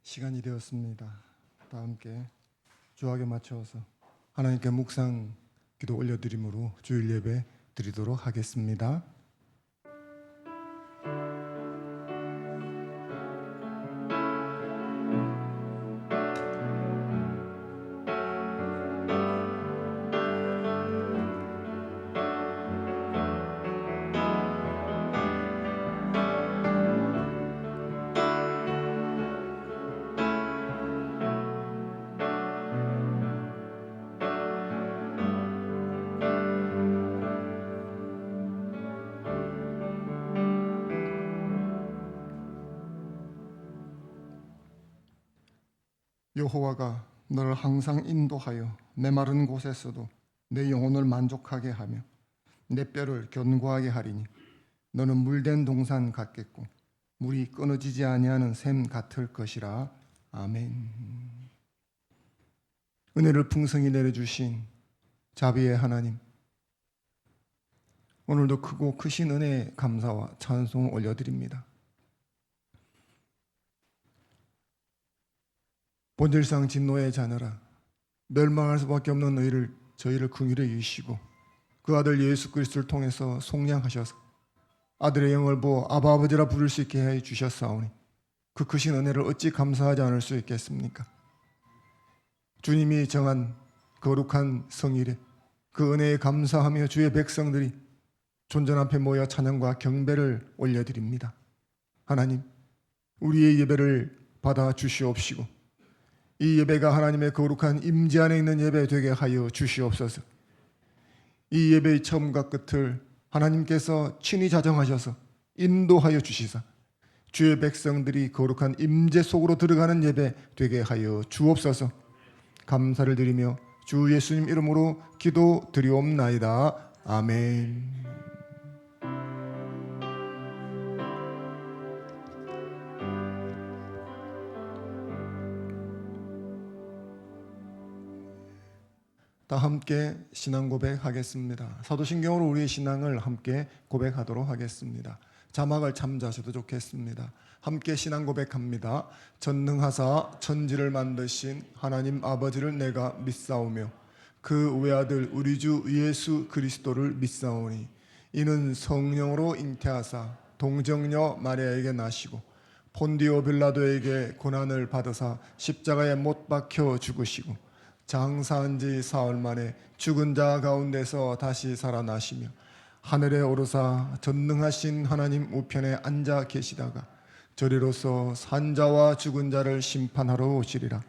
시간이 되었습니다. 다 함께 주학에 맞춰서 하나님께 묵상 기도 올려드림으로 주일 예배 드리도록 하겠습니다. 여호와가 너를 항상 인도하여 메마른 곳에서도 내 영혼을 만족하게 하며 내 뼈를 견고하게 하리니 너는 물된 동산 같겠고 물이 끊어지지 아니하는 샘 같을 것이라. 아멘. 은혜를 풍성히 내려주신 자비의 하나님, 오늘도 크고 크신 은혜에 감사와 찬송 올려드립니다. 본질상 진노의 자녀라 멸망할 수밖에 없는 저희를 긍휼히 여기시고 그 아들 예수 그리스도를 통해서 속량하셔서 아들의 영을 보아 아바 아버지라 부를 수 있게 해 주셨사오니 그 크신 은혜를 어찌 감사하지 않을 수 있겠습니까? 주님이 정한 거룩한 성일에 그 은혜에 감사하며 주의 백성들이 존전 앞에 모여 찬양과 경배를 올려드립니다. 하나님, 우리의 예배를 받아 주시옵시고 이 예배가 하나님의 거룩한 임재 안에 있는 예배 되게 하여 주시옵소서. 이 예배의 처음과 끝을 하나님께서 친히 자정하셔서 인도하여 주시사 주의 백성들이 거룩한 임재 속으로 들어가는 예배 되게 하여 주옵소서. 감사를 드리며 주 예수님 이름으로 기도드리옵나이다. 아멘. 다 함께 신앙 고백하겠습니다. 사도신경으로 우리의 신앙을 함께 고백하도록 하겠습니다. 자막을 참조하셔도 좋겠습니다. 함께 신앙 고백합니다. 전능하사 천지를 만드신 하나님 아버지를 내가 믿사오며 그 외아들 우리 주 예수 그리스도를 믿사오니 이는 성령으로 잉태하사 동정녀 마리아에게 나시고 폰디오 빌라도에게 고난을 받으사 십자가에 못 박혀 죽으시고 장사한 지 사흘 만에 죽은 자 가운데서 다시 살아나시며 하늘에 오르사 전능하신 하나님 우편에 앉아 계시다가 저리로서 산자와 죽은 자를 심판하러 오시리라.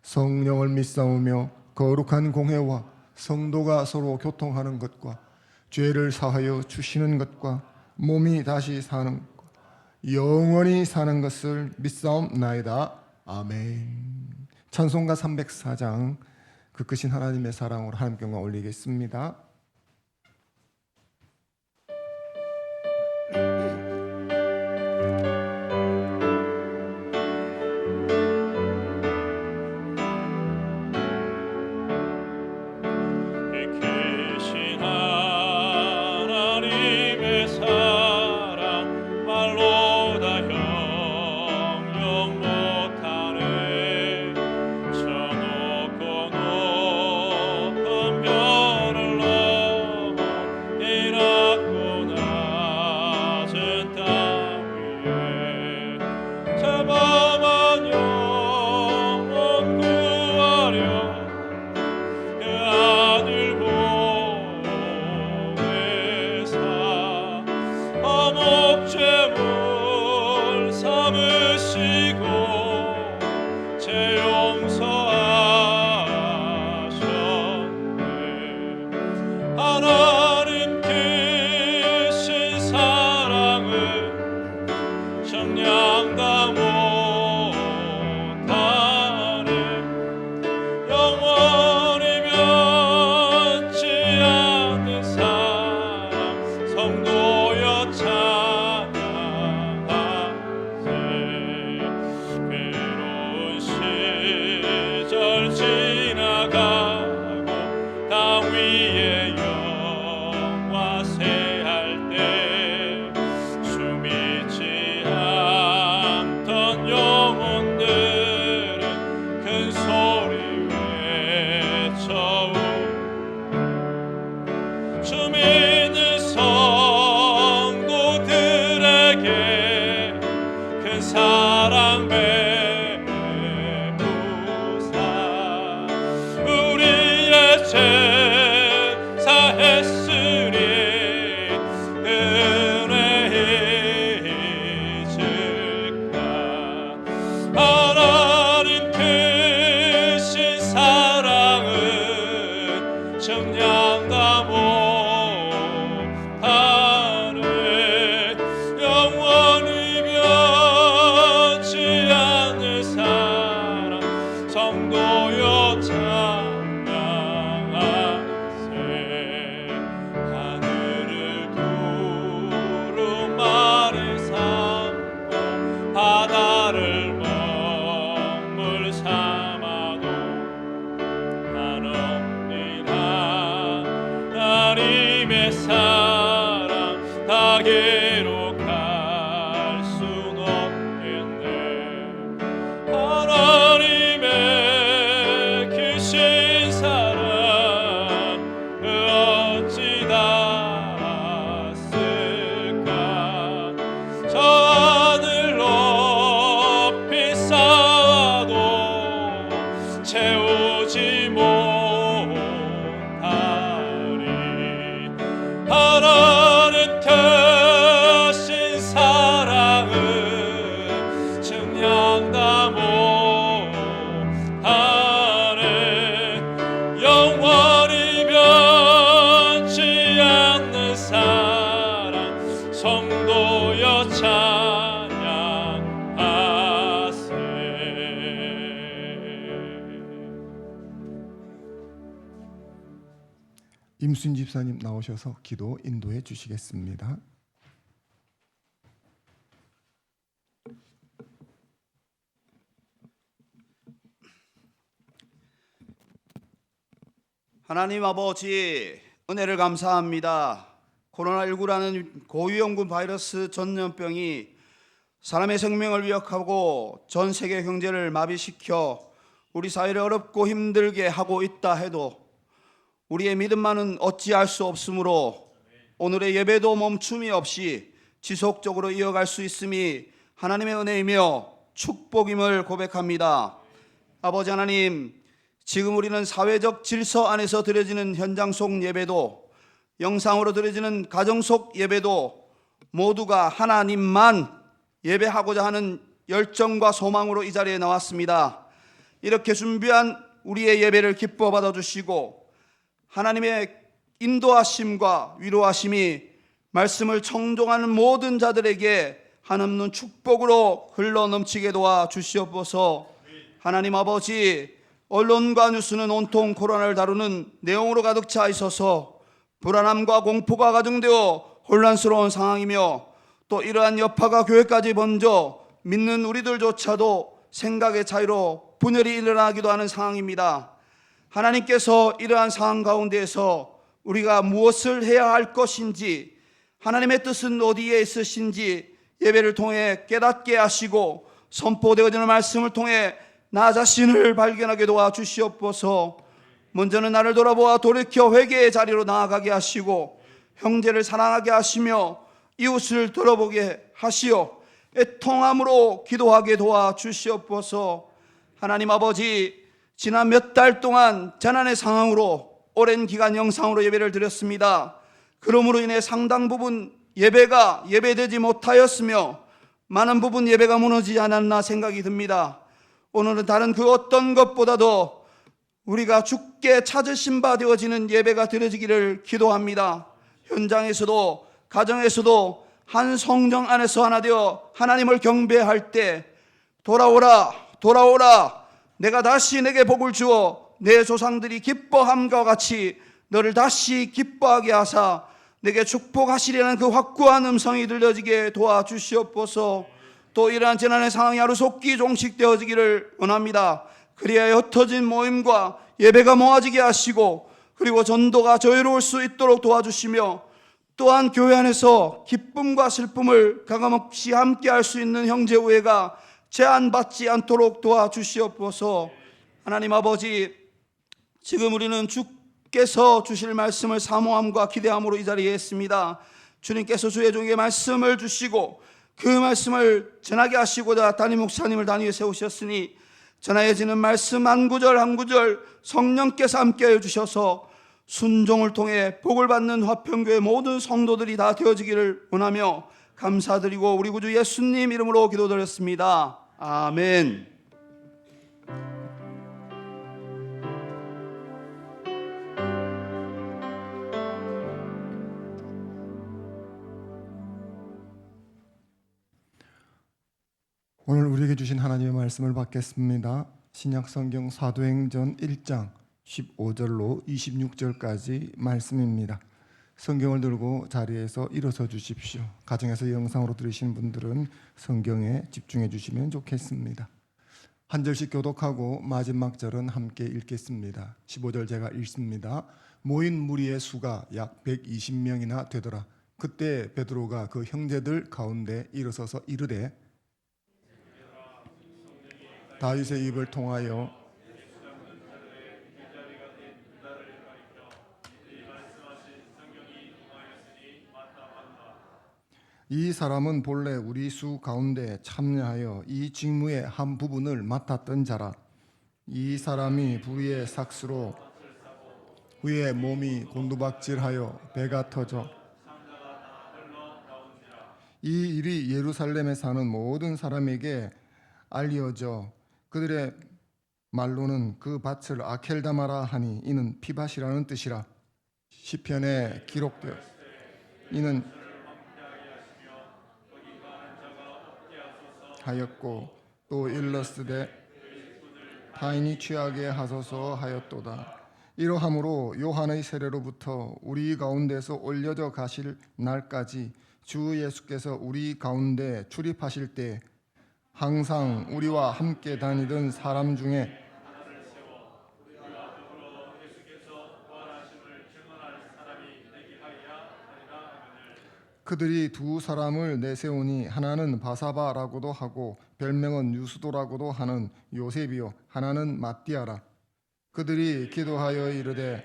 성령을 믿사오며 거룩한 공회와 성도가 서로 교통하는 것과 죄를 사하여 주시는 것과 몸이 다시 사는 것과 영원히 사는 것을 믿사옵나이다. 아멘. 찬송가 304장 그 크신 하나님의 사랑으로 하나님께 영광 올리겠습니다. 성도여 찬양 김순 집사님 나오셔서 기도 인도해 주시겠습니다. 하나님 아버지, 은혜를 감사합니다. 코로나19라는 고위험군 바이러스 전염병이 사람의 생명을 위협하고 전 세계 경제를 마비시켜 우리 사회를 어렵고 힘들게 하고 있다 해도 우리의 믿음만은 어찌할 수 없으므로 오늘의 예배도 멈춤이 없이 지속적으로 이어갈 수 있음이 하나님의 은혜이며 축복임을 고백합니다. 아버지 하나님, 지금 우리는 사회적 질서 안에서 드려지는 현장 속 예배도, 영상으로 드려지는 가정 속 예배도 모두가 하나님만 예배하고자 하는 열정과 소망으로 이 자리에 나왔습니다. 이렇게 준비한 우리의 예배를 기뻐 받아주시고 하나님의 인도하심과 위로하심이 말씀을 청종하는 모든 자들에게 한없는 축복으로 흘러넘치게 도와주시옵소서. 하나님 아버지, 언론과 뉴스는 온통 코로나를 다루는 내용으로 가득 차 있어서 불안함과 공포가 가중되어 혼란스러운 상황이며 또 이러한 여파가 교회까지 번져 믿는 우리들조차도 생각의 차이로 분열이 일어나기도 하는 상황입니다. 하나님께서 이러한 상황 가운데에서 우리가 무엇을 해야 할 것인지, 하나님의 뜻은 어디에 있으신지 예배를 통해 깨닫게 하시고 선포되어지는 말씀을 통해 나 자신을 발견하게 도와주시옵소서. 먼저는 나를 돌아보아 돌이켜 회개의 자리로 나아가게 하시고 형제를 사랑하게 하시며 이웃을 들어보게 하시어 애통함으로 기도하게 도와주시옵소서. 하나님 아버지, 지난 몇 달 동안 재난의 상황으로 오랜 기간 영상으로 예배를 드렸습니다. 그러므로 인해 상당 부분 예배가 예배되지 못하였으며 많은 부분 예배가 무너지지 않았나 생각이 듭니다. 오늘은 다른 그 어떤 것보다도 우리가 주께 찾으신 바 되어지는 예배가 드려지기를 기도합니다. 현장에서도 가정에서도 한 성정 안에서 하나 되어 하나님을 경배할 때 돌아오라 돌아오라, 내가 다시 내게 복을 주어 내 조상들이 기뻐함과 같이 너를 다시 기뻐하게 하사 내게 축복하시려는 그 확고한 음성이 들려지게 도와주시옵소서. 또 이러한 재난의 상황이 하루속히 종식되어지기를 원합니다. 그리하여 흩어진 모임과 예배가 모아지게 하시고 그리고 전도가 저희로울 수 있도록 도와주시며 또한 교회 안에서 기쁨과 슬픔을 가감없이 함께 할 수 있는 형제우애가 제한받지 않도록 도와주시옵소서. 하나님 아버지, 지금 우리는 주께서 주실 말씀을 사모함과 기대함으로 이 자리에 있습니다. 주님께서 주의 종에게 말씀을 주시고 그 말씀을 전하게 하시고자 담임 목사님을 단위에 세우셨으니 전하여지는 말씀 한 구절 한 구절 성령께서 함께해 주셔서 순종을 통해 복을 받는 화평교회 모든 성도들이 다 되어지기를 원하며 감사드리고 우리 구주 예수님 이름으로 기도드렸습니다. 아멘. 오늘 우리에게 주신 하나님의 말씀을 받겠습니다. 신약성경 사도행전 1장 15절로 26절까지 말씀입니다. 성경을 들고 자리에서 일어서 주십시오. 가정에서 영상으로 들으시는 분들은 성경에 집중해 주시면 좋겠습니다. 한 절씩 교독하고 마지막 절은 함께 읽겠습니다. 15절 제가 읽습니다. 모인 무리의 수가 약 120명이나 되더라. 그때 베드로가 그 형제들 가운데 일어서서 이르되 다윗의 입을 통하여 이 사람은 본래 우리 수 가운데 참여하여 이 직무의 한 부분을 맡았던 자라. 이 사람이 불의의 삭스로 후에 몸이 곤두박질하여 배가 터져 이 일이 예루살렘에 사는 모든 사람에게 알려져 그들의 말로는 그 밭을 아켈다마라 하니 이는 피밭이라는 뜻이라. 시편에 기록되어 이는 하였고 또 일러스되 타인이 취하게 하소서 하였도다. 이러함으로 요한의 세례로부터 우리 가운데서 올려져 가실 날까지 주 예수께서 우리 가운데 출입하실 때 항상 우리와 함께 다니던 사람 중에 그들이 두 사람을 내세우니 하나는 바사바라고도 하고 별명은 유수도라고도 하는 요셉이요 하나는 마띠아라. 그들이 기도하여 이르되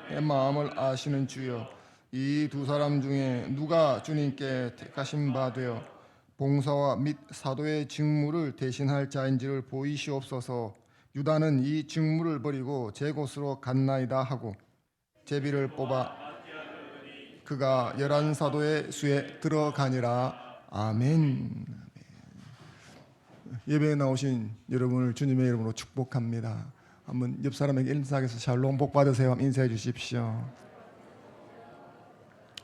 내 마음을 아시는 주여, 이 두 사람 중에 누가 주님께 택하신 바 되어 봉사와 및 사도의 직무를 대신할 자인지를 보이시옵소서. 유다는 이 직무를 버리고 제 곳으로 갔나이다 하고 제비를 뽑아 그가 11사도의 수에 들어가니라. 아멘. 예배에 나오신 여러분을 주님의 이름으로 축복합니다. 한번 옆 사람에게 인사해서 샬롬 복 받으세요. 인사해 주십시오.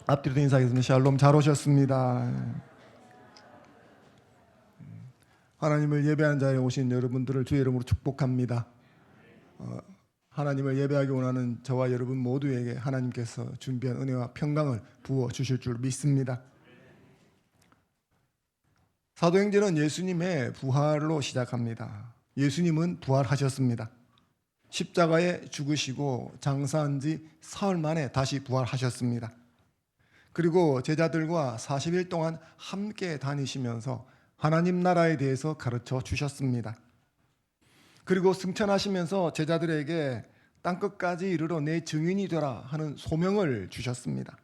앞뒤로 인사하겠습니다. 샬롬 잘 오셨습니다. 하나님을 예배하는 자리에 오신 여러분들을 주의 이름으로 축복합니다. 하나님을 예배하기 원하는 저와 여러분 모두에게 하나님께서 준비한 은혜와 평강을 부어 주실 줄 믿습니다. 사도행전은 예수님의 부활로 시작합니다. 예수님은 부활하셨습니다. 십자가에 죽으시고 장사한 지 사흘 만에 다시 부활하셨습니다. 그리고 제자들과 40일 동안 함께 다니시면서 하나님 나라에 대해서 가르쳐 주셨습니다. 그리고 승천하시면서 제자들에게 땅끝까지 이르러 내 증인이 되라 하는 소명을 주셨습니다.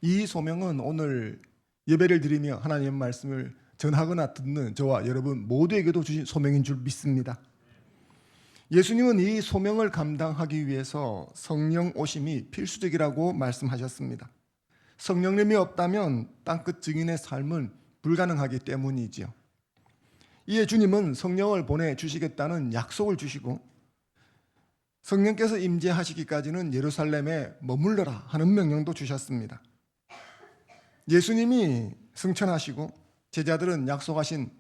이 소명은 오늘 예배를 드리며 하나님의 말씀을 전하거나 듣는 저와 여러분 모두에게도 주신 소명인 줄 믿습니다. 예수님은 이 소명을 감당하기 위해서 성령 오심이 필수적이라고 말씀하셨습니다. 성령님이 없다면 땅끝 증인의 삶은 불가능하기 때문이지요. 이에 주님은 성령을 보내주시겠다는 약속을 주시고 성령께서 임재하시기까지는 예루살렘에 머물러라 하는 명령도 주셨습니다. 예수님이 승천하시고 제자들은 약속하신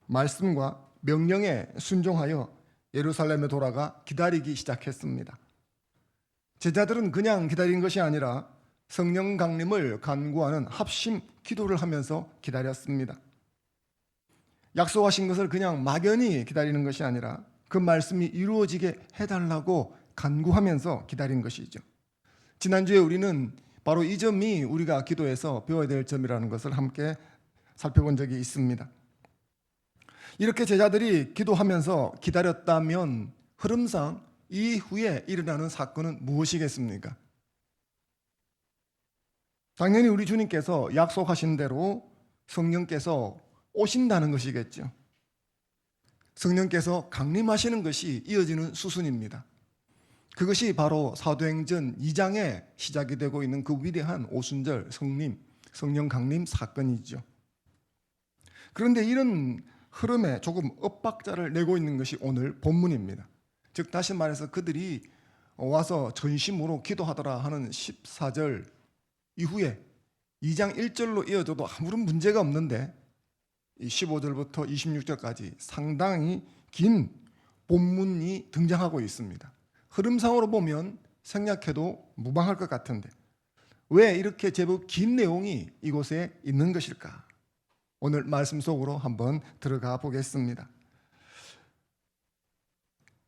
말씀과 명령에 순종하여 예루살렘에 돌아가 기다리기 시작했습니다. 제자들은 그냥 기다린 것이 아니라 성령 강림을 간구하는 합심 기도를 하면서 기다렸습니다. 약속하신 것을 그냥 막연히 기다리는 것이 아니라 그 말씀이 이루어지게 해달라고 간구하면서 기다린 것이죠. 지난주에 우리는 바로 이 점이 우리가 기도에서 배워야 될 점이라는 것을 함께 살펴본 적이 있습니다. 이렇게 제자들이 기도하면서 기다렸다면 흐름상 이후에 일어나는 사건은 무엇이겠습니까? 당연히 우리 주님께서 약속하신 대로 성령께서 오신다는 것이겠죠. 성령께서 강림하시는 것이 이어지는 수순입니다. 그것이 바로 사도행전 2장에 시작이 되고 있는 그 위대한 오순절 성령 강림 사건이죠. 그런데 이런 흐름에 조금 엇박자를 내고 있는 것이 오늘 본문입니다. 즉 다시 말해서 그들이 와서 전심으로 기도하더라 하는 14절 이후에 2장 1절로 이어져도 아무런 문제가 없는데 15절부터 26절까지 상당히 긴 본문이 등장하고 있습니다. 흐름상으로 보면 생략해도 무방할 것 같은데 왜 이렇게 제법 긴 내용이 이곳에 있는 것일까? 오늘 말씀 속으로 한번 들어가 보겠습니다.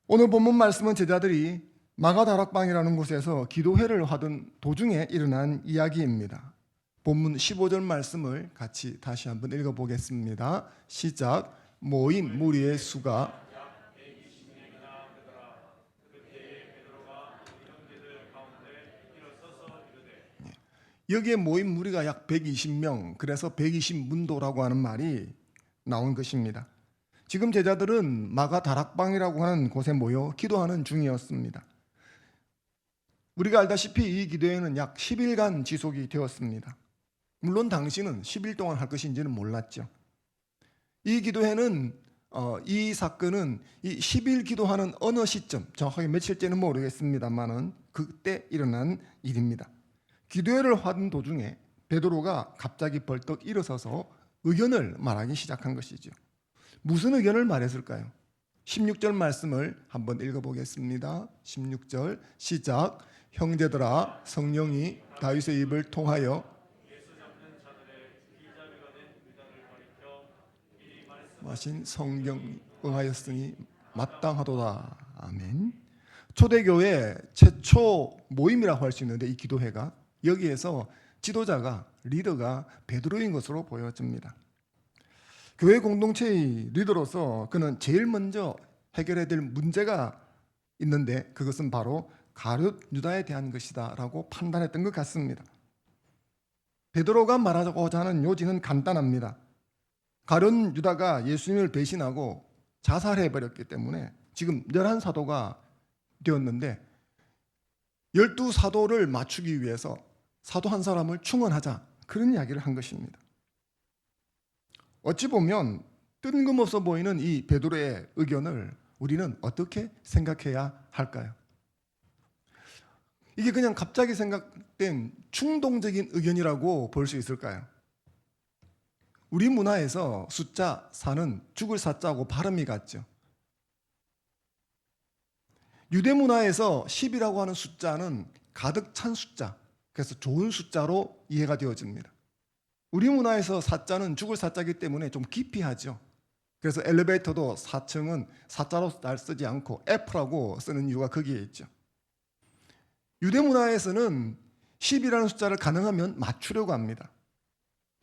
오늘 본문 말씀은 제자들이 마가다락방이라는 곳에서 기도회를 하던 도중에 일어난 이야기입니다. 본문 15절 말씀을 같이 다시 한번 읽어보겠습니다. 시작. 모인 무리의 수가 여기에 모인 무리가 약 120명, 그래서 120문도라고 하는 말이 나온 것입니다. 지금 제자들은 마가다락방이라고 하는 곳에 모여 기도하는 중이었습니다. 우리가 알다시피 이 기도회는 약 10일간 지속이 되었습니다. 물론 당시는 10일 동안 할 것인지는 몰랐죠. 이 기도회는 이 사건은 이 10일 기도하는 어느 시점, 정확하게 며칠째는 모르겠습니다만은 그때 일어난 일입니다. 기도회를 하던 도중에 베드로가 갑자기 벌떡 일어서서 의견을 말하기 시작한 것이죠. 무슨 의견을 말했을까요? 16절 말씀을 한번 읽어보겠습니다. 16절 시작. 형제들아, 성령이 다윗의 입을 통하여 마신 성경 응하였으니 마땅하도다. 아멘. 초대교회 최초 모임이라고 할 수 있는데, 이 기도회가 여기에서 지도자가, 리더가 베드로인 것으로 보여집니다. 교회 공동체의 리더로서 그는 제일 먼저 해결해야 될 문제가 있는데, 그것은 바로 가룟 유다에 대한 것이다 라고 판단했던 것 같습니다. 베드로가 말하고자 하는 요지는 간단합니다. 가룟 유다가 예수님을 배신하고 자살해버렸기 때문에 지금 11사도가 되었는데, 12사도를 맞추기 위해서 사도 한 사람을 충원하자, 그런 이야기를 한 것입니다. 어찌 보면 뜬금없어 보이는 이 베드로의 의견을 우리는 어떻게 생각해야 할까요? 이게 그냥 갑자기 생각된 충동적인 의견이라고 볼 수 있을까요? 우리 문화에서 숫자 4는 죽을 사자하고 발음이 같죠. 유대 문화에서 10이라고 하는 숫자는 가득 찬 숫자, 그래서 좋은 숫자로 이해가 되어집니다. 우리 문화에서 사자는 죽을 사자이기 때문에 좀 기피하죠. 그래서 엘리베이터도 4층은 사자로 쓰지 않고 F라고 쓰는 이유가 거기에 있죠. 유대 문화에서는 10이라는 숫자를 가능하면 맞추려고 합니다.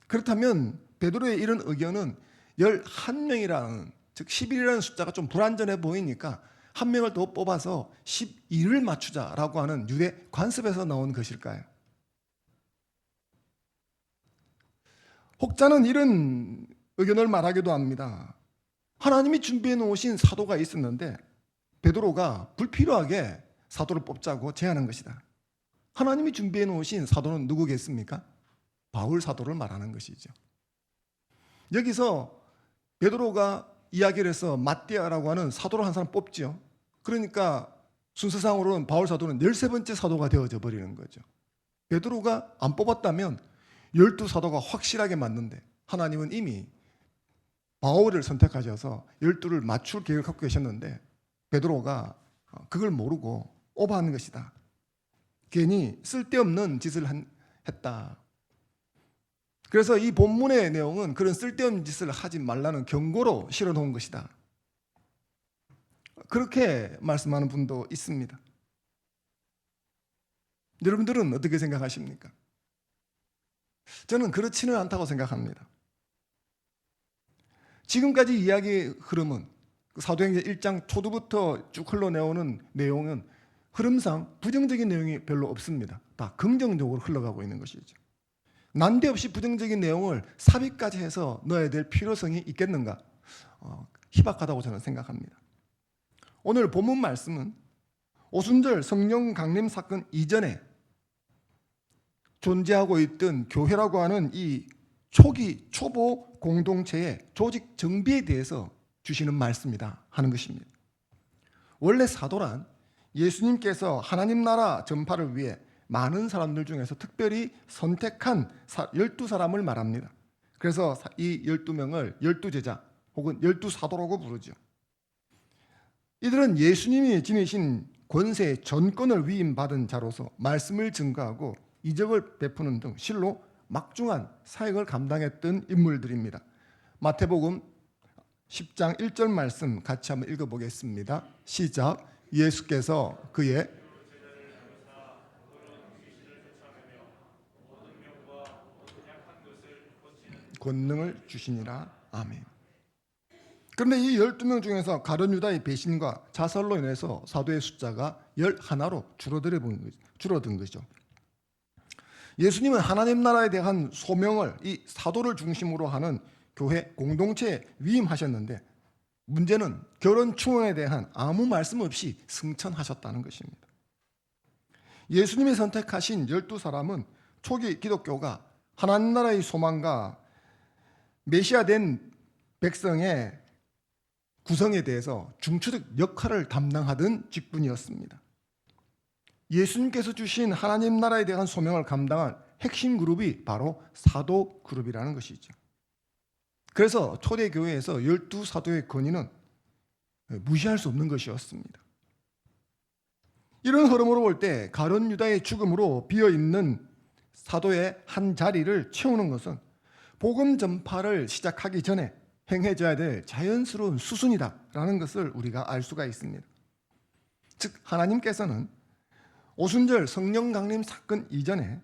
그렇다면 베드로의 이런 의견은 11명이라는, 즉 11이라는 숫자가 좀 불완전해 보이니까 한 명을 더 뽑아서 12를 맞추자라고 하는 유대 관습에서 나온 것일까요? 혹자는 이런 의견을 말하기도 합니다. 하나님이 준비해 놓으신 사도가 있었는데 베드로가 불필요하게 사도를 뽑자고 제안한 것이다. 하나님이 준비해 놓으신 사도는 누구겠습니까? 바울 사도를 말하는 것이죠. 여기서 베드로가 이야기를 해서 마띠아라고 하는 사도를 한 사람 뽑죠. 그러니까 순서상으로는 바울 사도는 13번째 사도가 되어져 버리는 거죠. 베드로가 안 뽑았다면 12사도가 확실하게 맞는데, 하나님은 이미 바울을 선택하셔서 12를 맞출 계획을 갖고 계셨는데 베드로가 그걸 모르고 오버하는 것이다. 괜히 쓸데없는 짓을 했다. 그래서 이 본문의 내용은 그런 쓸데없는 짓을 하지 말라는 경고로 실어놓은 것이다. 그렇게 말씀하는 분도 있습니다. 여러분들은 어떻게 생각하십니까? 저는 그렇지는 않다고 생각합니다. 지금까지 이야기의 흐름은 사도행전 1장 초두부터 쭉 흘러내오는 내용은 흐름상 부정적인 내용이 별로 없습니다. 다 긍정적으로 흘러가고 있는 것이죠. 난데없이 부정적인 내용을 삽입까지 해서 넣어야 될 필요성이 있겠는가? 희박하다고 저는 생각합니다. 오늘 본문 말씀은 오순절 성령 강림 사건 이전에 존재하고 있던 교회라고 하는 이 초보 공동체의 조직 정비에 대해서 주시는 말씀이다 하는 것입니다. 원래 사도란 예수님께서 하나님 나라 전파를 위해 많은 사람들 중에서 특별히 선택한 12사람을 말합니다. 그래서 이 12명을 12제자 혹은 12사도라고 부르죠. 이들은 예수님이 지니신 권세의 전권을 위임받은 자로서 말씀을 증거하고 이적을 베푸는 등 실로 막중한 사역을 감당했던 인물들입니다. 마태복음 10장 1절 말씀 같이 한번 읽어보겠습니다. 시작. 예수께서 그의 권능을 주시니라. 아멘. 그런데 이 12명 중에서 가룟 유다의 배신과 자살로 인해서 사도의 숫자가 11로 줄어든 거죠. 예수님은 하나님 나라에 대한 소명을 이 사도를 중심으로 하는 교회 공동체에 위임하셨는데, 문제는 결혼 충원에 대한 아무 말씀 없이 승천하셨다는 것입니다. 예수님이 선택하신 12사람은 초기 기독교가 하나님 나라의 소망과 메시아 된 백성의 구성에 대해서 중추적 역할을 담당하던 직분이었습니다. 예수님께서 주신 하나님 나라에 대한 소명을 감당한 핵심 그룹이 바로 사도 그룹이라는 것이죠. 그래서 초대교회에서 12사도의 권위는 무시할 수 없는 것이었습니다. 이런 흐름으로 볼 때 가룟 유다의 죽음으로 비어있는 사도의 한 자리를 채우는 것은 복음 전파를 시작하기 전에 행해져야 될 자연스러운 수순이다라는 것을 우리가 알 수가 있습니다. 즉 하나님께서는 오순절 성령 강림 사건 이전에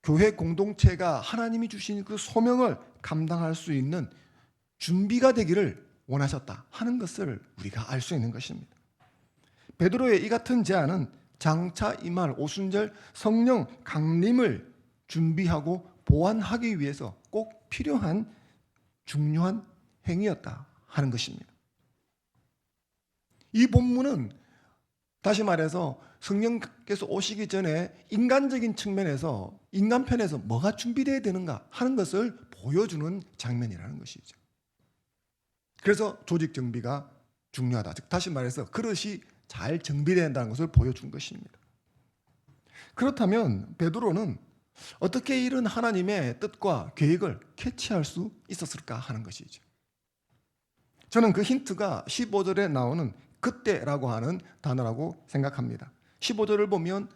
교회 공동체가 하나님이 주신 그 소명을 감당할 수 있는 준비가 되기를 원하셨다 하는 것을 우리가 알 수 있는 것입니다. 베드로의 이 같은 제안은 장차 임할 오순절 성령 강림을 준비하고 보완하기 위해서 꼭 필요한 중요한 행위였다 하는 것입니다. 이 본문은 다시 말해서 성령께서 오시기 전에 인간적인 측면에서 인간편에서 뭐가 준비되어야 되는가 하는 것을 보여주는 장면이라는 것이죠. 그래서 조직 정비가 중요하다. 즉 다시 말해서 그릇이 잘 정비되어야 한다는 것을 보여준 것입니다. 그렇다면 베드로는 어떻게 이런 하나님의 뜻과 계획을 캐치할 수 있었을까 하는 것이죠. 저는 그 힌트가 15절에 나오는 그때라고 하는 단어라고 생각합니다. 15절을 보면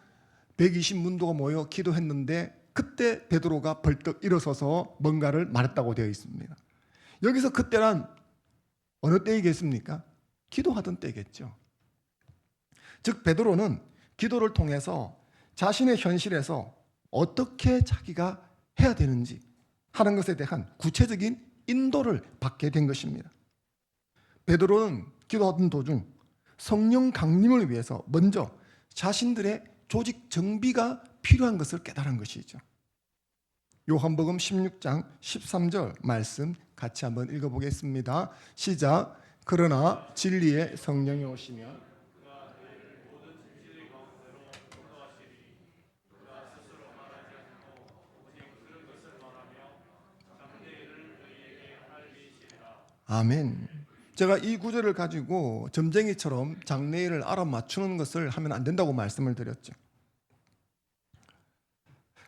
120문도가 모여 기도했는데 그때 베드로가 벌떡 일어서서 뭔가를 말했다고 되어 있습니다. 여기서 그때란 어느 때이겠습니까? 기도하던 때겠죠. 즉 베드로는 기도를 통해서 자신의 현실에서 어떻게 자기가 해야 되는지 하는 것에 대한 구체적인 인도를 받게 된 것입니다. 베드로는 기도하던 도중 성령 강림을 위해서 먼저 자신들의 조직 정비가 필요한 것을 깨달은 것이죠. 요한복음 16장 13절 말씀 같이 한번 읽어보겠습니다. 시작. 그러나 진리의 성령이 오시면 아멘. 제가 이 구절을 가지고 점쟁이처럼 장래일을 알아맞추는 것을 하면 안 된다고 말씀을 드렸죠.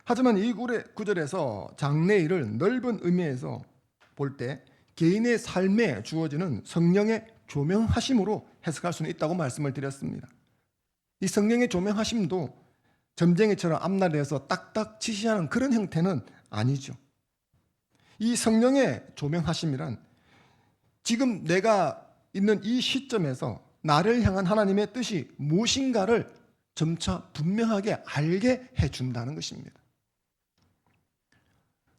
하지만 이 구절에서 장래일을 넓은 의미에서 볼 때 개인의 삶에 주어지는 성령의 조명하심으로 해석할 수는 있다고 말씀을 드렸습니다. 이 성령의 조명하심도 점쟁이처럼 앞날에서 딱딱 지시하는 그런 형태는 아니죠. 이 성령의 조명하심이란 지금 내가 있는 이 시점에서 나를 향한 하나님의 뜻이 무엇인가를 점차 분명하게 알게 해준다는 것입니다.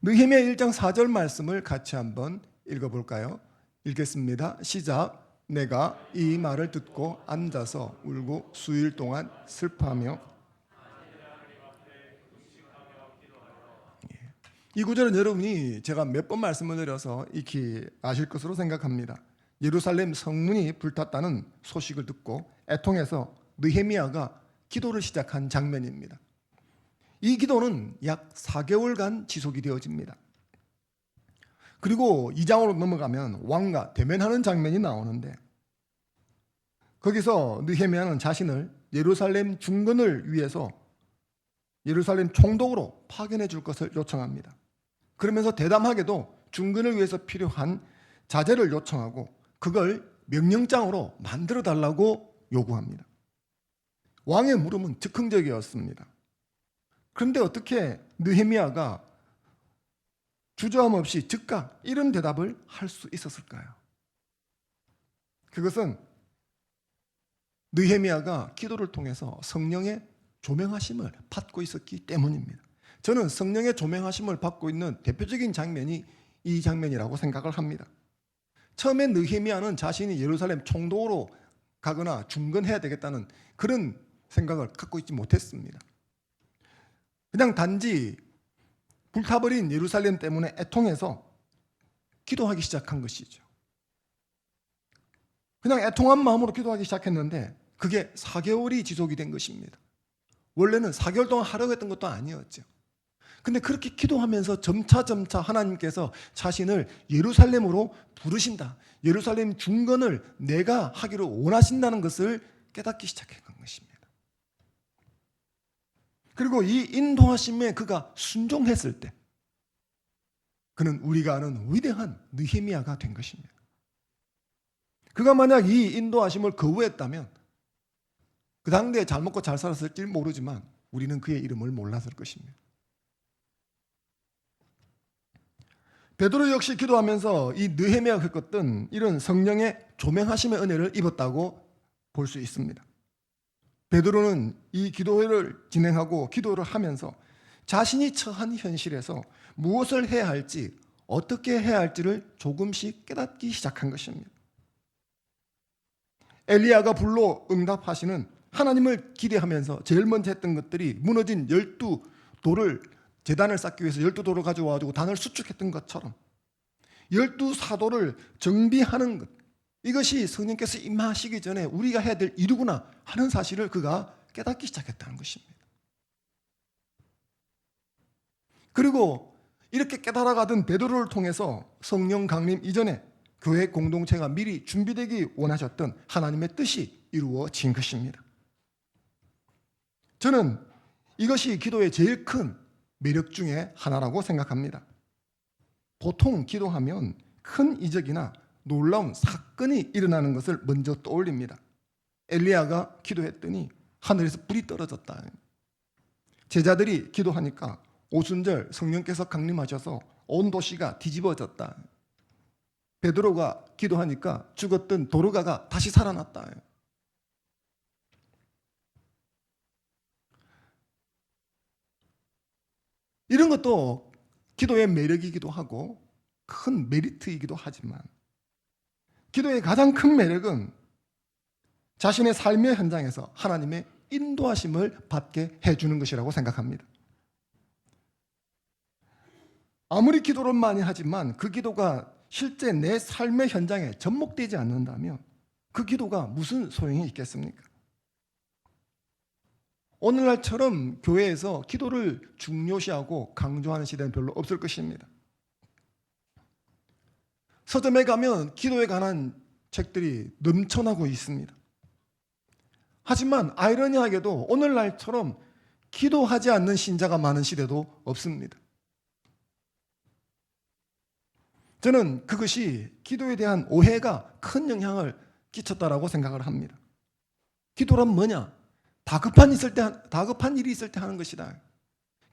느헤미야 1장 4절 말씀을 같이 한번 읽어볼까요? 읽겠습니다. 시작. 내가 이 말을 듣고 앉아서 울고 수일 동안 슬퍼하며. 이 구절은 여러분이 제가 몇 번 말씀을 드려서 익히 아실 것으로 생각합니다. 예루살렘 성문이 불탔다는 소식을 듣고 애통해서 느헤미야가 기도를 시작한 장면입니다. 이 기도는 약 4개월간 지속이 되어집니다. 그리고 2장으로 넘어가면 왕과 대면하는 장면이 나오는데 거기서 느헤미야는 자신을 예루살렘 중건을 위해서 예루살렘 총독으로 파견해 줄 것을 요청합니다. 그러면서 대담하게도 중건을 위해서 필요한 자재를 요청하고 그걸 명령장으로 만들어 달라고 요구합니다. 왕의 물음은 즉흥적이었습니다. 그런데 어떻게 느헤미야가 주저함 없이 즉각 이런 대답을 할 수 있었을까요? 그것은 느헤미야가 기도를 통해서 성령의 조명하심을 받고 있었기 때문입니다. 저는 성령의 조명하심을 받고 있는 대표적인 장면이 이 장면이라고 생각을 합니다. 처음에 느헤미야는 자신이 예루살렘 총독으로 가거나 중건해야 되겠다는 그런 생각을 갖고 있지 못했습니다. 그냥 단지 불타버린 예루살렘 때문에 애통해서 기도하기 시작한 것이죠. 그냥 애통한 마음으로 기도하기 시작했는데 그게 4개월이 지속이 된 것입니다. 원래는 4개월 동안 하려고 했던 것도 아니었죠. 근데 그렇게 기도하면서 점차 하나님께서 자신을 예루살렘으로 부르신다. 예루살렘 중건을 내가 하기를 원하신다는 것을 깨닫기 시작한 것입니다. 그리고 이 인도하심에 그가 순종했을 때 그는 우리가 아는 위대한 느헤미야가 된 것입니다. 그가 만약 이 인도하심을 거부했다면 그 당대에 잘 먹고 잘 살았을지 모르지만 우리는 그의 이름을 몰랐을 것입니다. 베드로 역시 기도하면서 이 느헤미야가 겪었던 이런 성령의 조명하심의 은혜를 입었다고 볼 수 있습니다. 베드로는 이 기도회를 진행하고 기도를 하면서 자신이 처한 현실에서 무엇을 해야 할지, 어떻게 해야 할지를 조금씩 깨닫기 시작한 것입니다. 엘리야가 불로 응답하시는 하나님을 기대하면서 제일 먼저 했던 것들이 무너진 12돌을 제단을 쌓기 위해서 12돌을 가져와가지고 단을 수축했던 것처럼 12사도를 정비하는 것, 이것이 성령께서 임하시기 전에 우리가 해야 될 일이구나 하는 사실을 그가 깨닫기 시작했다는 것입니다. 그리고 이렇게 깨달아가던 베드로를 통해서 성령 강림 이전에 교회 공동체가 미리 준비되기 원하셨던 하나님의 뜻이 이루어진 것입니다. 저는 이것이 기도의 제일 큰 매력 중에 하나라고 생각합니다. 보통 기도하면 큰 이적이나 놀라운 사건이 일어나는 것을 먼저 떠올립니다. 엘리야가 기도했더니 하늘에서 불이 떨어졌다. 제자들이 기도하니까 오순절 성령께서 강림하셔서 온 도시가 뒤집어졌다. 베드로가 기도하니까 죽었던 도르가가 다시 살아났다. 이런 것도 기도의 매력이기도 하고 큰 메리트이기도 하지만 기도의 가장 큰 매력은 자신의 삶의 현장에서 하나님의 인도하심을 받게 해주는 것이라고 생각합니다. 아무리 기도를 많이 하지만 그 기도가 실제 내 삶의 현장에 접목되지 않는다면 그 기도가 무슨 소용이 있겠습니까? 오늘날처럼 교회에서 기도를 중요시하고 강조하는 시대는 별로 없을 것입니다. 서점에 가면 기도에 관한 책들이 넘쳐나고 있습니다. 하지만 아이러니하게도 오늘날처럼 기도하지 않는 신자가 많은 시대도 없습니다. 저는 그것이 기도에 대한 오해가 큰 영향을 끼쳤다라고 생각을 합니다. 기도란 뭐냐? 다급한 일이 있을 때 하는 것이다.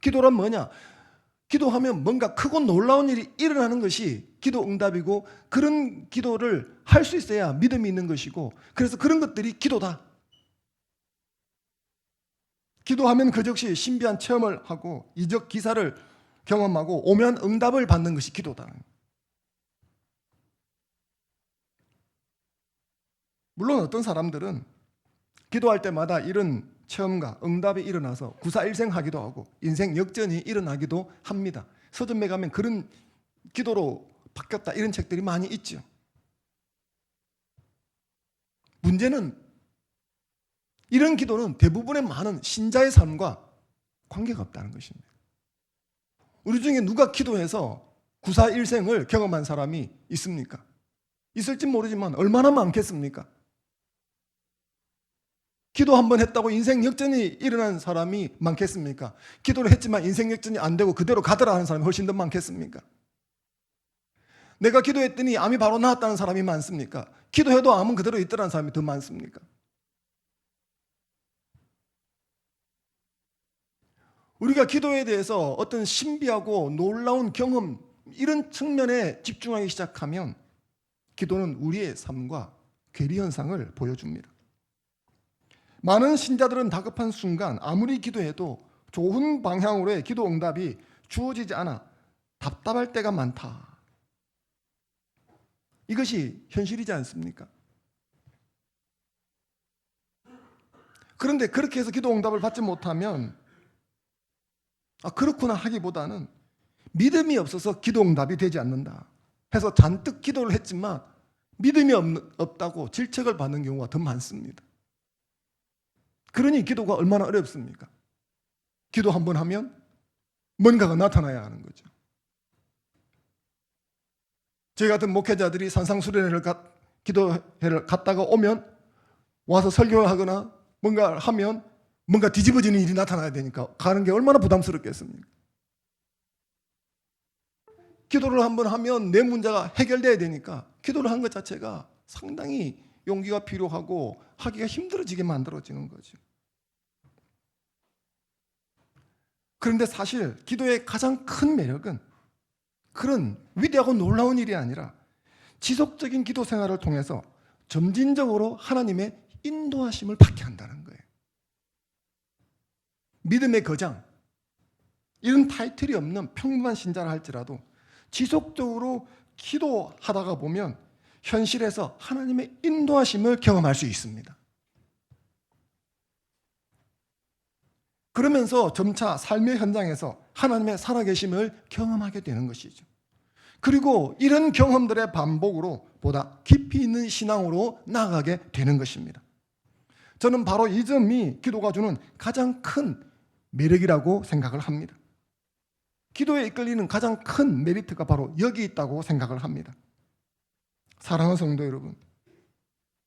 기도란 뭐냐? 기도하면 뭔가 크고 놀라운 일이 일어나는 것이 기도 응답이고 그런 기도를 할 수 있어야 믿음이 있는 것이고 그래서 그런 것들이 기도다. 기도하면 그 즉시 신비한 체험을 하고 이적 기사를 경험하고 오면 응답을 받는 것이 기도다. 물론 어떤 사람들은 기도할 때마다 이런 체험과 응답이 일어나서 구사일생하기도 하고 인생 역전이 일어나기도 합니다. 서점에 가면 그런 기도로 바뀌었다 이런 책들이 많이 있죠. 문제는 이런 기도는 대부분의 많은 신자의 삶과 관계가 없다는 것입니다. 우리 중에 누가 기도해서 구사일생을 경험한 사람이 있습니까? 있을지 모르지만 얼마나 많겠습니까? 기도 한번 했다고 인생 역전이 일어난 사람이 많겠습니까? 기도를 했지만 인생 역전이 안 되고 그대로 가더라 하는 사람이 훨씬 더 많겠습니까? 내가 기도했더니 암이 바로 나았다는 사람이 많습니까? 기도해도 암은 그대로 있더라는 사람이 더 많습니까? 우리가 기도에 대해서 어떤 신비하고 놀라운 경험 이런 측면에 집중하기 시작하면 기도는 우리의 삶과 괴리현상을 보여줍니다. 많은 신자들은 다급한 순간 아무리 기도해도 좋은 방향으로의 기도 응답이 주어지지 않아 답답할 때가 많다. 이것이 현실이지 않습니까? 그런데 그렇게 해서 기도 응답을 받지 못하면 그렇구나 하기보다는 믿음이 없어서 기도 응답이 되지 않는다 해서 잔뜩 기도를 했지만 믿음이 없다고 질책을 받는 경우가 더 많습니다. 그러니 기도가 얼마나 어렵습니까? 기도 한번 하면 뭔가가 나타나야 하는 거죠. 저희 같은 목회자들이 산상수련회를 기도회를 갔다가 오면 와서 설교를 하거나 뭔가 하면 뭔가 뒤집어지는 일이 나타나야 되니까 가는 게 얼마나 부담스럽겠습니까? 기도를 한번 하면 내 문제가 해결돼야 되니까 기도를 한 것 자체가 상당히 용기가 필요하고 하기가 힘들어지게 만들어지는 거죠. 그런데 사실 기도의 가장 큰 매력은 그런 위대하고 놀라운 일이 아니라 지속적인 기도 생활을 통해서 점진적으로 하나님의 인도하심을 받게 한다는 거예요. 믿음의 거장, 이런 타이틀이 없는 평범한 신자라 할지라도 지속적으로 기도하다가 보면 현실에서 하나님의 인도하심을 경험할 수 있습니다. 그러면서 점차 삶의 현장에서 하나님의 살아계심을 경험하게 되는 것이죠. 그리고 이런 경험들의 반복으로 보다 깊이 있는 신앙으로 나아가게 되는 것입니다. 저는 바로 이 점이 기도가 주는 가장 큰 매력이라고 생각을 합니다. 기도에 이끌리는 가장 큰 메리트가 바로 여기 있다고 생각을 합니다. 사랑하는 성도 여러분,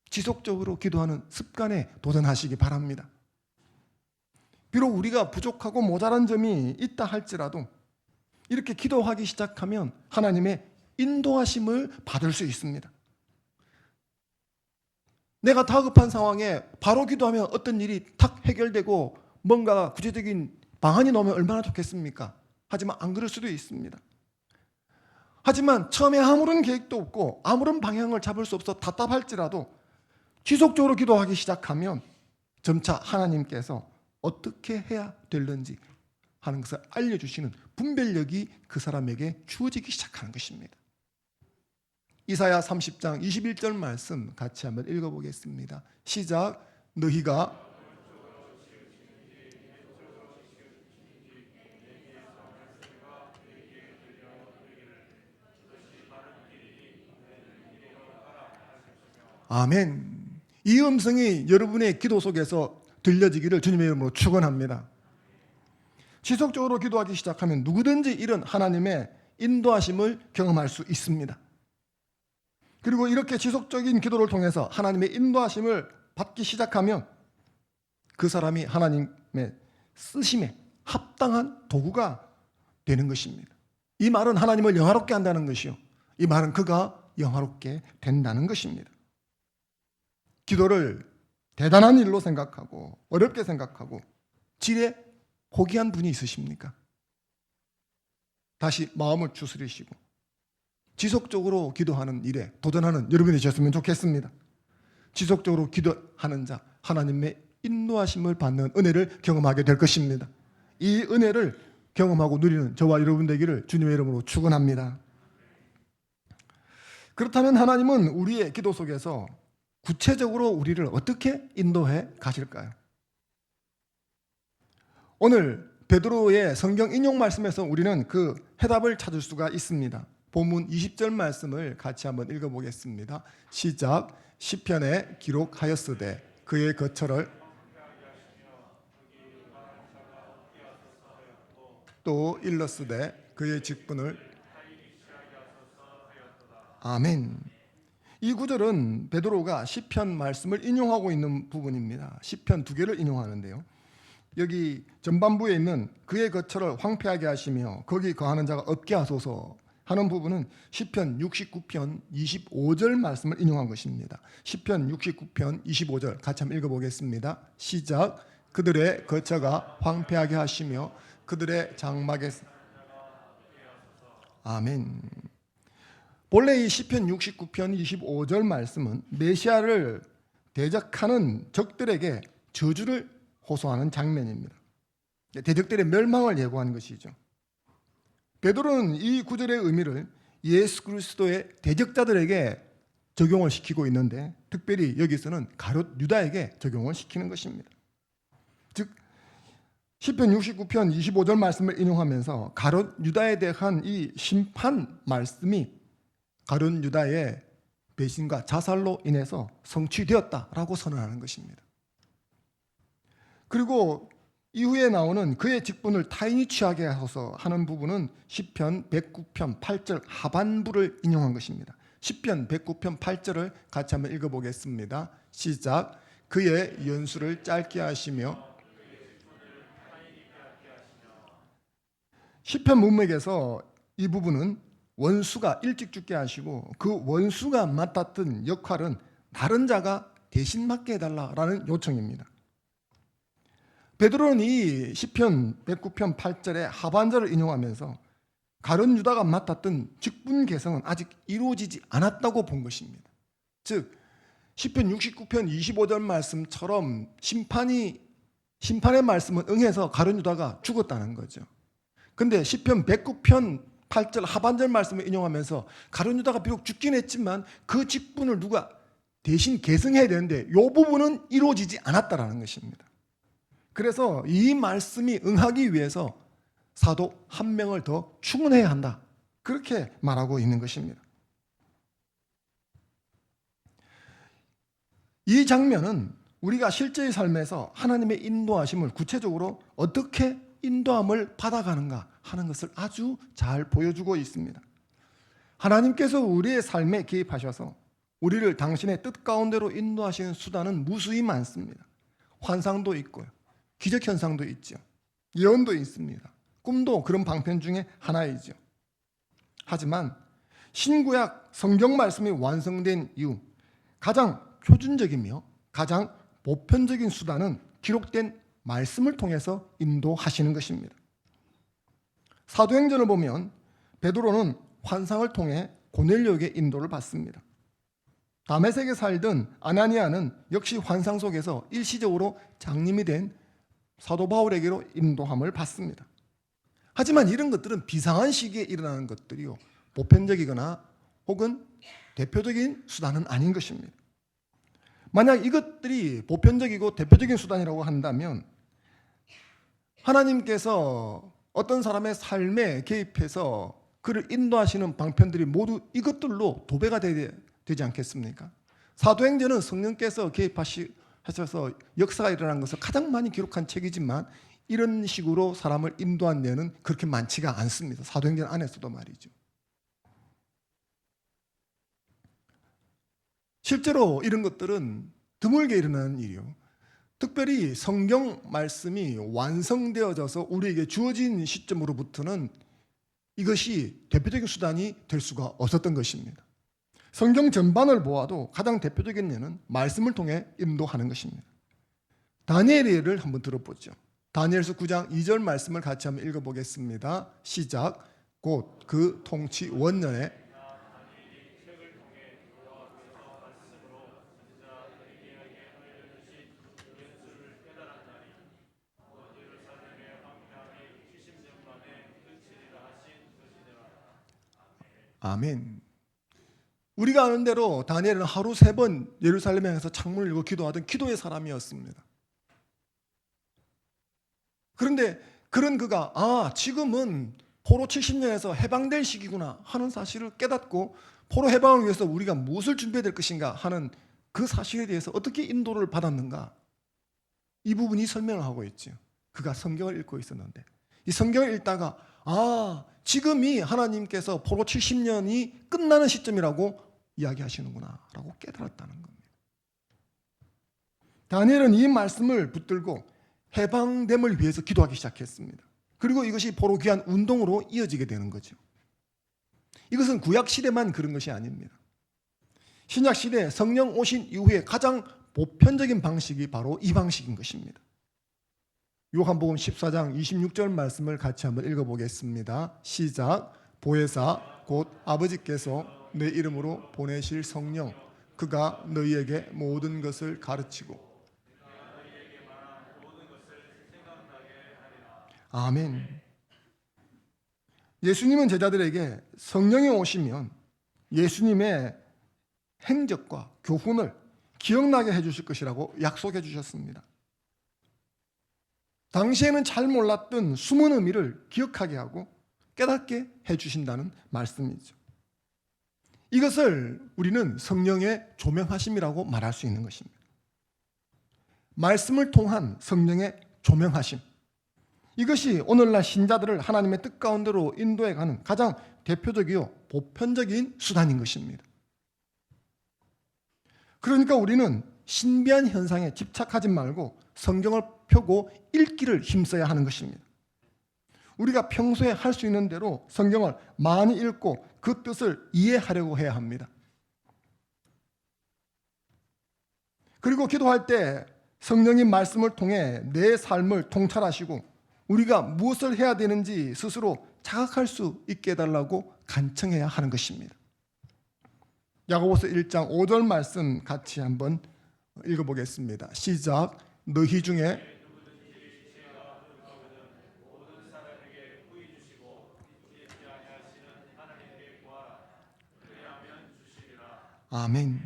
지속적으로 기도하는 습관에 도전하시기 바랍니다. 비록 우리가 부족하고 모자란 점이 있다 할지라도 이렇게 기도하기 시작하면 하나님의 인도하심을 받을 수 있습니다. 내가 다급한 상황에 바로 기도하면 어떤 일이 탁 해결되고 뭔가 구체적인 방안이 나오면 얼마나 좋겠습니까? 하지만 안 그럴 수도 있습니다. 하지만 처음에 아무런 계획도 없고 아무런 방향을 잡을 수 없어 답답할지라도 지속적으로 기도하기 시작하면 점차 하나님께서 어떻게 해야 될는지 하는 것을 알려주시는 분별력이 그 사람에게 주어지기 시작하는 것입니다. 이사야 30장 21절 말씀 같이 한번 읽어보겠습니다. 시작. 너희가 아멘. 이 음성이 여러분의 기도 속에서 들려지기를 주님의 이름으로 축원합니다. 지속적으로 기도하기 시작하면 누구든지 이런 하나님의 인도하심을 경험할 수 있습니다. 그리고 이렇게 지속적인 기도를 통해서 하나님의 인도하심을 받기 시작하면 그 사람이 하나님의 쓰심에 합당한 도구가 되는 것입니다. 이 말은 하나님을 영화롭게 한다는 것이요, 이 말은 그가 영화롭게 된다는 것입니다. 기도를 대단한 일로 생각하고 어렵게 생각하고 지레 포기한 분이 있으십니까? 다시 마음을 추스리시고 지속적으로 기도하는 일에 도전하는 여러분이 되셨으면 좋겠습니다. 지속적으로 기도하는 자, 하나님의 인도하심을 받는 은혜를 경험하게 될 것입니다. 이 은혜를 경험하고 누리는 저와 여러분 되기를 주님의 이름으로 축원합니다. 그렇다면 하나님은 우리의 기도 속에서 구체적으로 우리를 어떻게 인도해 가실까요? 오늘 베드로의 성경 인용 말씀에서 우리는 그 해답을 찾을 수가 있습니다. 본문 20절 말씀을 같이 한번 읽어보겠습니다. 시작. 시편에 기록하였으되 그의 거처를 또 일렀으되 그의 직분을 아멘. 이 구절은 베드로가 시편 말씀을 인용하고 있는 부분입니다. 시편 2개를 인용하는데요, 여기 전반부에 있는 그의 거처를 황폐하게 하시며 거기 거하는 자가 없게 하소서 하는 부분은 시편 69편 25절 말씀을 인용한 것입니다. 시편 69편 25절 같이 한번 읽어보겠습니다. 시작. 그들의 거처가 황폐하게 하시며 그들의 장막에 아멘. 본래 이 시편 69편 25절 말씀은 메시아를 대적하는 적들에게 저주를 호소하는 장면입니다. 대적들의 멸망을 예고하는 것이죠. 베드로는 이 구절의 의미를 예수 그리스도의 대적자들에게 적용을 시키고 있는데 특별히 여기서는 가룟 유다에게 적용을 시키는 것입니다. 즉 시편 69편 25절 말씀을 인용하면서 가룟 유다에 대한 이 심판 말씀이 가룟 유다의 배신과 자살로 인해서 성취되었다라고 선언하는 것입니다. 그리고 이후에 나오는 그의 직분을 타인이 취하게 하소서 하는 부분은 시편 109편 8절 하반부를 인용한 것입니다. 시편 109편 8절을 같이 한번 읽어보겠습니다. 시작. 그의 연수를 짧게 하시며 시편 문맥에서 이 부분은 원수가 일찍 죽게 하시고 그 원수가 맡았던 역할은 다른 자가 대신 맡게 해달라라는 요청입니다. 베드로는 이 시편 109편 8절의 하반절을 인용하면서 가룟 유다가 맡았던 직분 계승은 아직 이루어지지 않았다고 본 것입니다. 즉 시편 69편 25절 말씀처럼 심판의 말씀은 응해서 가룟 유다가 죽었다는 거죠. 근데 시편 109편 8절 하반절 말씀을 인용하면서 가룟 유다가 비록 죽긴 했지만 그 직분을 누가 대신 계승해야 되는데 이 부분은 이루어지지 않았다라는 것입니다. 그래서 이 말씀이 응하기 위해서 사도 한 명을 더 충원해야 한다. 그렇게 말하고 있는 것입니다. 이 장면은 우리가 실제의 삶에서 하나님의 인도하심을 구체적으로 어떻게 인도함을 받아가는가 하는 것을 아주 잘 보여주고 있습니다. 하나님께서 우리의 삶에 개입하셔서 우리를 당신의 뜻 가운데로 인도하시는 수단은 무수히 많습니다. 환상도 있고요. 기적현상도 있죠. 예언도 있습니다. 꿈도 그런 방편 중에 하나이죠. 하지만 신구약 성경 말씀이 완성된 이후 가장 표준적이며 가장 보편적인 수단은 기록된 말씀을 통해서 인도하시는 것입니다. 사도행전을 보면 베드로는 환상을 통해 고넬료에게 인도를 받습니다. 다메섹에 살던 아나니아는 역시 환상 속에서 일시적으로 장님이 된 사도 바울에게로 인도함을 받습니다. 하지만 이런 것들은 비상한 시기에 일어나는 것들이요, 보편적이거나 혹은 대표적인 수단은 아닌 것입니다. 만약 이것들이 보편적이고 대표적인 수단이라고 한다면 하나님께서 어떤 사람의 삶에 개입해서 그를 인도하시는 방편들이 모두 이것들로 도배가 되지 않겠습니까? 사도행전은 성령께서 개입하셔서 역사가 일어난 것을 가장 많이 기록한 책이지만 이런 식으로 사람을 인도한 예는 그렇게 많지가 않습니다. 사도행전 안에서도 말이죠. 실제로 이런 것들은 드물게 일어나는 일이요. 특별히 성경 말씀이 완성되어져서 우리에게 주어진 시점으로부터는 이것이 대표적인 수단이 될 수가 없었던 것입니다. 성경 전반을 보아도 가장 대표적인 예는 말씀을 통해 인도하는 것입니다. 다니엘의 예를 한번 들어보죠. 다니엘서 9장 2절 말씀을 같이 한번 읽어보겠습니다. 시작. 곧 그 통치 원년에 아멘. 우리가 아는 대로 다니엘은 하루 3번 예루살렘에 가서 창문을 열고 기도하던 기도의 사람이었습니다. 그런데 그런 그가 지금은 포로 70년에서 해방될 시기구나 하는 사실을 깨닫고 포로 해방을 위해서 우리가 무엇을 준비해야 될 것인가 하는 그 사실에 대해서 어떻게 인도를 받았는가, 이 부분이 설명을 하고 있죠. 그가 성경을 읽고 있었는데 이 성경을 읽다가 지금이 하나님께서 포로 70년이 끝나는 시점이라고 이야기하시는구나 라고 깨달았다는 겁니다. 다니엘은 이 말씀을 붙들고 해방됨을 위해서 기도하기 시작했습니다. 그리고 이것이 포로 귀환 운동으로 이어지게 되는 거죠. 이것은 구약 시대만 그런 것이 아닙니다. 신약 시대 성령 오신 이후에 가장 보편적인 방식이 바로 이 방식인 것입니다. 요한복음 14장 26절 말씀을 같이 한번 읽어보겠습니다. 시작. 보혜사 곧 아버지께서 내 이름으로 보내실 성령, 그가 너희에게 모든 것을 가르치고. 아멘. 예수님은 제자들에게 성령이 오시면 예수님의 행적과 교훈을 기억나게 해주실 것이라고 약속해 주셨습니다. 당시에는 잘 몰랐던 숨은 의미를 기억하게 하고 깨닫게 해주신다는 말씀이죠. 이것을 우리는 성령의 조명하심이라고 말할 수 있는 것입니다. 말씀을 통한 성령의 조명하심, 이것이 오늘날 신자들을 하나님의 뜻 가운데로 인도해가는 가장 대표적이요 보편적인 수단인 것입니다. 그러니까 우리는 신비한 현상에 집착하지 말고 성경을 펴고 읽기를 힘써야 하는 것입니다. 우리가 평소에 할 수 있는 대로 성경을 많이 읽고 그 뜻을 이해하려고 해야 합니다. 그리고 기도할 때 성령님 말씀을 통해 내 삶을 통찰하시고 우리가 무엇을 해야 되는지 스스로 자각할 수 있게 해달라고 간청해야 하는 것입니다. 야고보서 1장 5절 말씀 같이 한번 읽어보겠습니다. 시작. 너희 중에 아멘.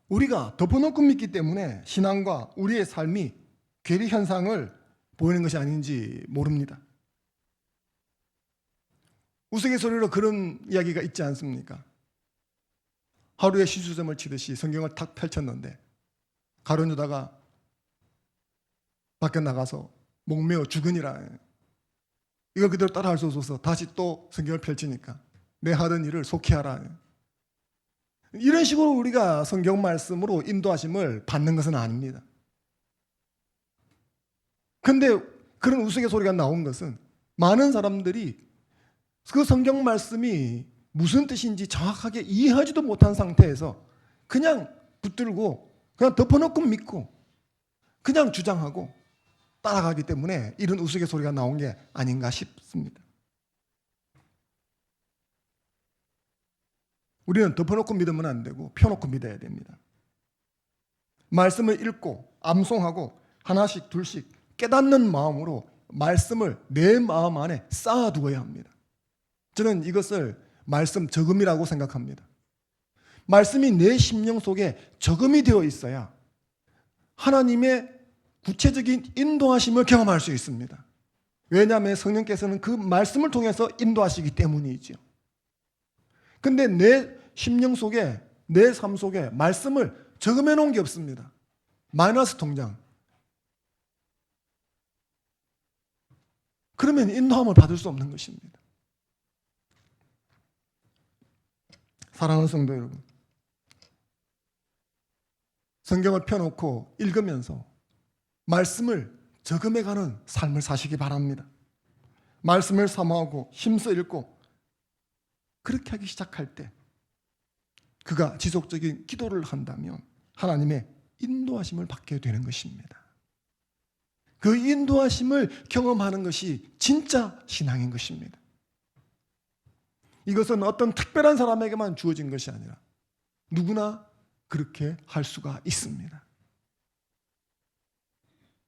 우리가 덮어놓고 믿기 때문에 신앙과 우리의 삶이 괴리 현상을 보이는 것이 아닌지 모릅니다. 우스갯소리로 그런 이야기가 있지 않습니까? 하루에 시수점을 치듯이 성경을 탁 펼쳤는데 가룟 유다가 밖에 나가서 목매어 죽으니라, 이거 그대로 따라할 수 없어서 다시 또 성경을 펼치니까 내 하던 일을 속히 하라. 이런 식으로 우리가 성경 말씀으로 인도하심을 받는 것은 아닙니다. 그런데 그런 우스갯소리가 나온 것은 많은 사람들이 그 성경 말씀이 무슨 뜻인지 정확하게 이해하지도 못한 상태에서 그냥 붙들고 그냥 덮어놓고 믿고 그냥 주장하고 따라가기 때문에 이런 우스갯소리가 나온 게 아닌가 싶습니다. 우리는 덮어놓고 믿으면 안 되고 펴놓고 믿어야 됩니다. 말씀을 읽고 암송하고 하나씩 둘씩 깨닫는 마음으로 말씀을 내 마음 안에 쌓아두어야 합니다. 저는 이것을 말씀 저금이라고 생각합니다. 말씀이 내 심령 속에 저금이 되어 있어야 하나님의 구체적인 인도하심을 경험할 수 있습니다. 왜냐하면 성령께서는 그 말씀을 통해서 인도하시기 때문이죠. 근데 내 심령 속에, 내 삶 속에 말씀을 저금해 놓은 게 없습니다. 마이너스 통장. 그러면 인도함을 받을 수 없는 것입니다. 사랑하는 성도 여러분, 성경을 펴놓고 읽으면서 말씀을 저금해가는 삶을 사시기 바랍니다. 말씀을 사모하고 힘써 읽고 그렇게 하기 시작할 때 그가 지속적인 기도를 한다면 하나님의 인도하심을 받게 되는 것입니다. 그 인도하심을 경험하는 것이 진짜 신앙인 것입니다. 이것은 어떤 특별한 사람에게만 주어진 것이 아니라 누구나 그렇게 할 수가 있습니다.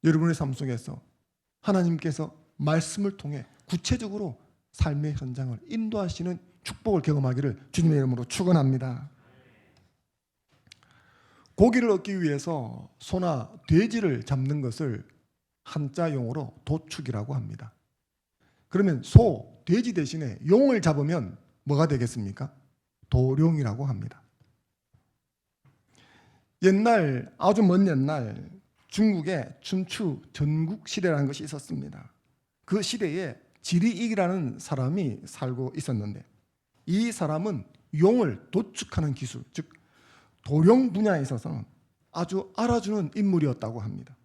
여러분의 삶 속에서 하나님께서 말씀을 통해 구체적으로 삶의 현장을 인도하시는 축복을 경험하기를 주님의 이름으로 축원합니다. 고기를 얻기 위해서 소나 돼지를 잡는 것을 한자 용어로 도축이라고 합니다. 그러면 소, 돼지 대신에 용을 잡으면 뭐가 되겠습니까? 도룡이라고 합니다. 옛날, 아주 먼 옛날 중국에 춘추 전국 시대라는 것이 있었습니다. 그 시대에 지리익이라는 사람이 살고 있었는데 이 사람은 용을 도축하는 기술, 즉 도룡 분야에 있어서 아주 알아주는 인물이었다고 합니다.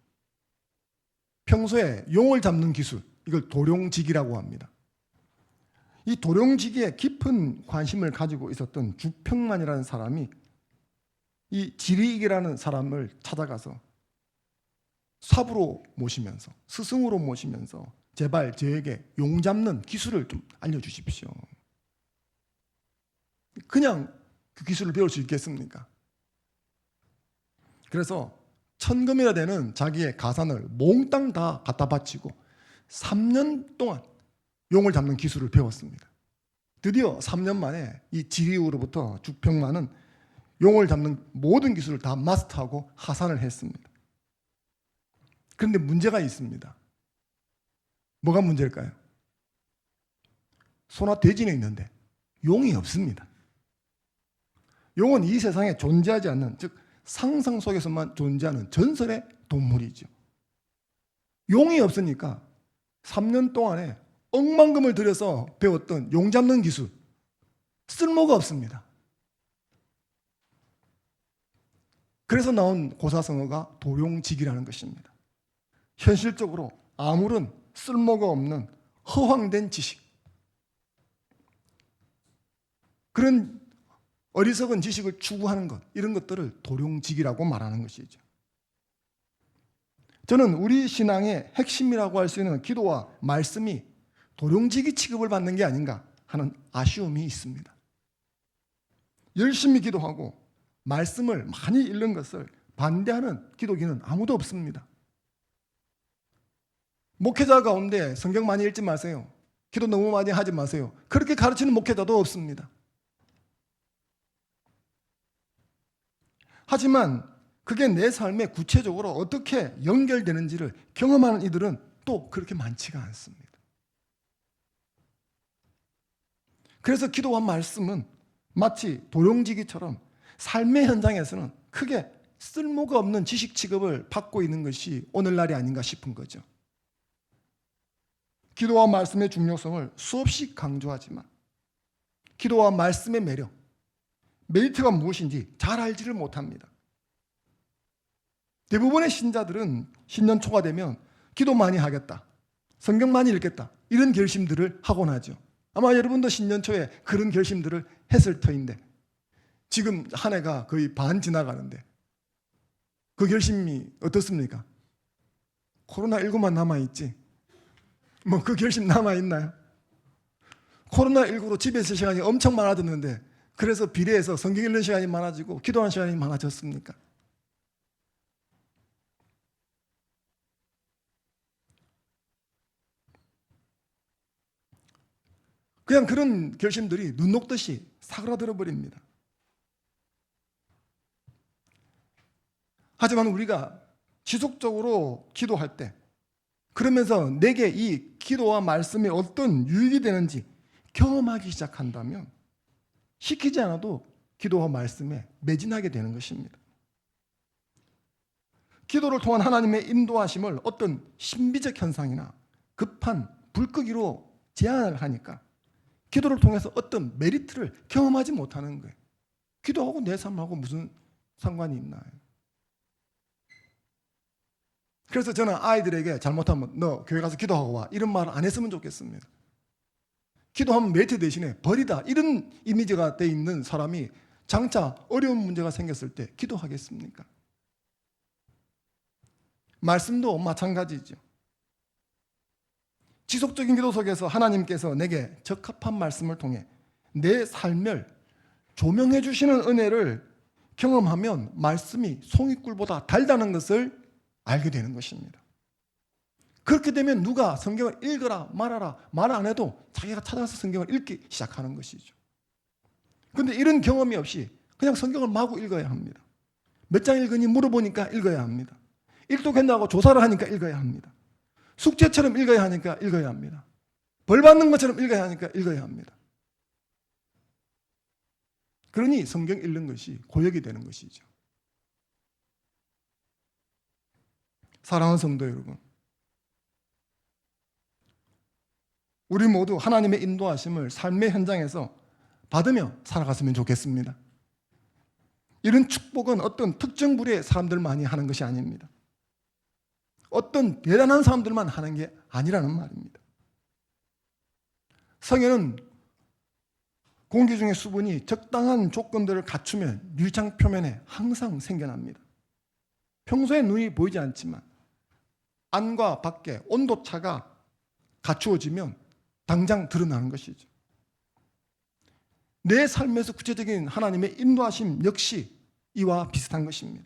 평소에 용을 잡는 기술, 이걸 도룡지기라고 합니다. 이 도룡지기에 깊은 관심을 가지고 있었던 주평만이라는 사람이 이 지리익이라는 사람을 찾아가서 사부로 모시면서, 스승으로 모시면서 제발 저에게 용 잡는 기술을 좀 알려주십시오. 그냥 그 기술을 배울 수 있겠습니까? 그래서 1000금이나 되는 자기의 가산을 몽땅 다 갖다 바치고 3년 동안 용을 잡는 기술을 배웠습니다. 드디어 3년 만에 이 지리우로부터 주평만은 용을 잡는 모든 기술을 다 마스터하고 하산을 했습니다. 그런데 문제가 있습니다. 뭐가 문제일까요? 소나 돼지는 있는데 용이 없습니다. 용은 이 세상에 존재하지 않는, 즉 상상 속에서만 존재하는 전설의 동물이죠. 용이 없으니까 3년 동안에 억만금을 들여서 배웠던 용 잡는 기술, 쓸모가 없습니다. 그래서 나온 고사성어가 도룡지기라는 것입니다. 현실적으로 아무런 쓸모가 없는 허황된 지식. 그런 어리석은 지식을 추구하는 것, 이런 것들을 도룡직이라고 말하는 것이죠. 저는 우리 신앙의 핵심이라고 할 수 있는 기도와 말씀이 도룡직이 취급을 받는 게 아닌가 하는 아쉬움이 있습니다. 열심히 기도하고 말씀을 많이 읽는 것을 반대하는 기독인은 아무도 없습니다. 목회자 가운데 성경 많이 읽지 마세요. 기도 너무 많이 하지 마세요. 그렇게 가르치는 목회자도 없습니다. 하지만 그게 내 삶에 구체적으로 어떻게 연결되는지를 경험하는 이들은 또 그렇게 많지가 않습니다. 그래서 기도와 말씀은 마치 도룡지기처럼 삶의 현장에서는 크게 쓸모가 없는 지식 취급을 받고 있는 것이 오늘날이 아닌가 싶은 거죠. 기도와 말씀의 중요성을 수없이 강조하지만 기도와 말씀의 매력, 메리트가 무엇인지 잘 알지를 못합니다. 대부분의 신자들은 신년 초가 되면 기도 많이 하겠다, 성경 많이 읽겠다, 이런 결심들을 하곤 하죠. 아마 여러분도 신년 초에 그런 결심들을 했을 터인데 지금 한 해가 거의 반 지나가는데 그 결심이 어떻습니까? 코로나19만 남아있지 뭐 그 결심 남아있나요? 코로나19로 집에 있을 시간이 엄청 많아졌는데 그래서 비례해서 성경 읽는 시간이 많아지고 기도하는 시간이 많아졌습니까? 그냥 그런 결심들이 눈 녹듯이 사그라들어 버립니다. 하지만 우리가 지속적으로 기도할 때 그러면서 내게 이 기도와 말씀이 어떤 유익이 되는지 경험하기 시작한다면 시키지 않아도 기도와 말씀에 매진하게 되는 것입니다. 기도를 통한 하나님의 인도하심을 어떤 신비적 현상이나 급한 불끄기로 제한을 하니까 기도를 통해서 어떤 메리트를 경험하지 못하는 거예요. 기도하고 내 삶하고 무슨 상관이 있나요? 그래서 저는 아이들에게 잘못하면 너 교회 가서 기도하고 와 이런 말 안 했으면 좋겠습니다. 기도하면 메리트 대신에 벌이다 이런 이미지가 돼 있는 사람이 장차 어려운 문제가 생겼을 때 기도하겠습니까? 말씀도 마찬가지죠. 지속적인 기도 속에서 하나님께서 내게 적합한 말씀을 통해 내 삶을 조명해 주시는 은혜를 경험하면 말씀이 송이꿀보다 달다는 것을 알게 되는 것입니다. 그렇게 되면 누가 성경을 읽어라 말아라 말 안 해도 자기가 찾아서 성경을 읽기 시작하는 것이죠. 그런데 이런 경험이 없이 그냥 성경을 마구 읽어야 합니다. 몇 장 읽으니 물어보니까 읽어야 합니다. 일독했냐고 조사를 하니까 읽어야 합니다. 숙제처럼 읽어야 하니까 읽어야 합니다. 벌 받는 것처럼 읽어야 하니까 읽어야 합니다. 그러니 성경 읽는 것이 고역이 되는 것이죠. 사랑하는 성도 여러분, 우리 모두 하나님의 인도하심을 삶의 현장에서 받으며 살아갔으면 좋겠습니다. 이런 축복은 어떤 특정 부류의 사람들만이 하는 것이 아닙니다. 어떤 대단한 사람들만 하는 게 아니라는 말입니다. 성에는 공기 중의 수분이 적당한 조건들을 갖추면 유리창 표면에 항상 생겨납니다. 평소에 눈이 보이지 않지만 안과 밖에 온도차가 갖추어지면 당장 드러나는 것이죠. 내 삶에서 구체적인 하나님의 인도하심 역시 이와 비슷한 것입니다.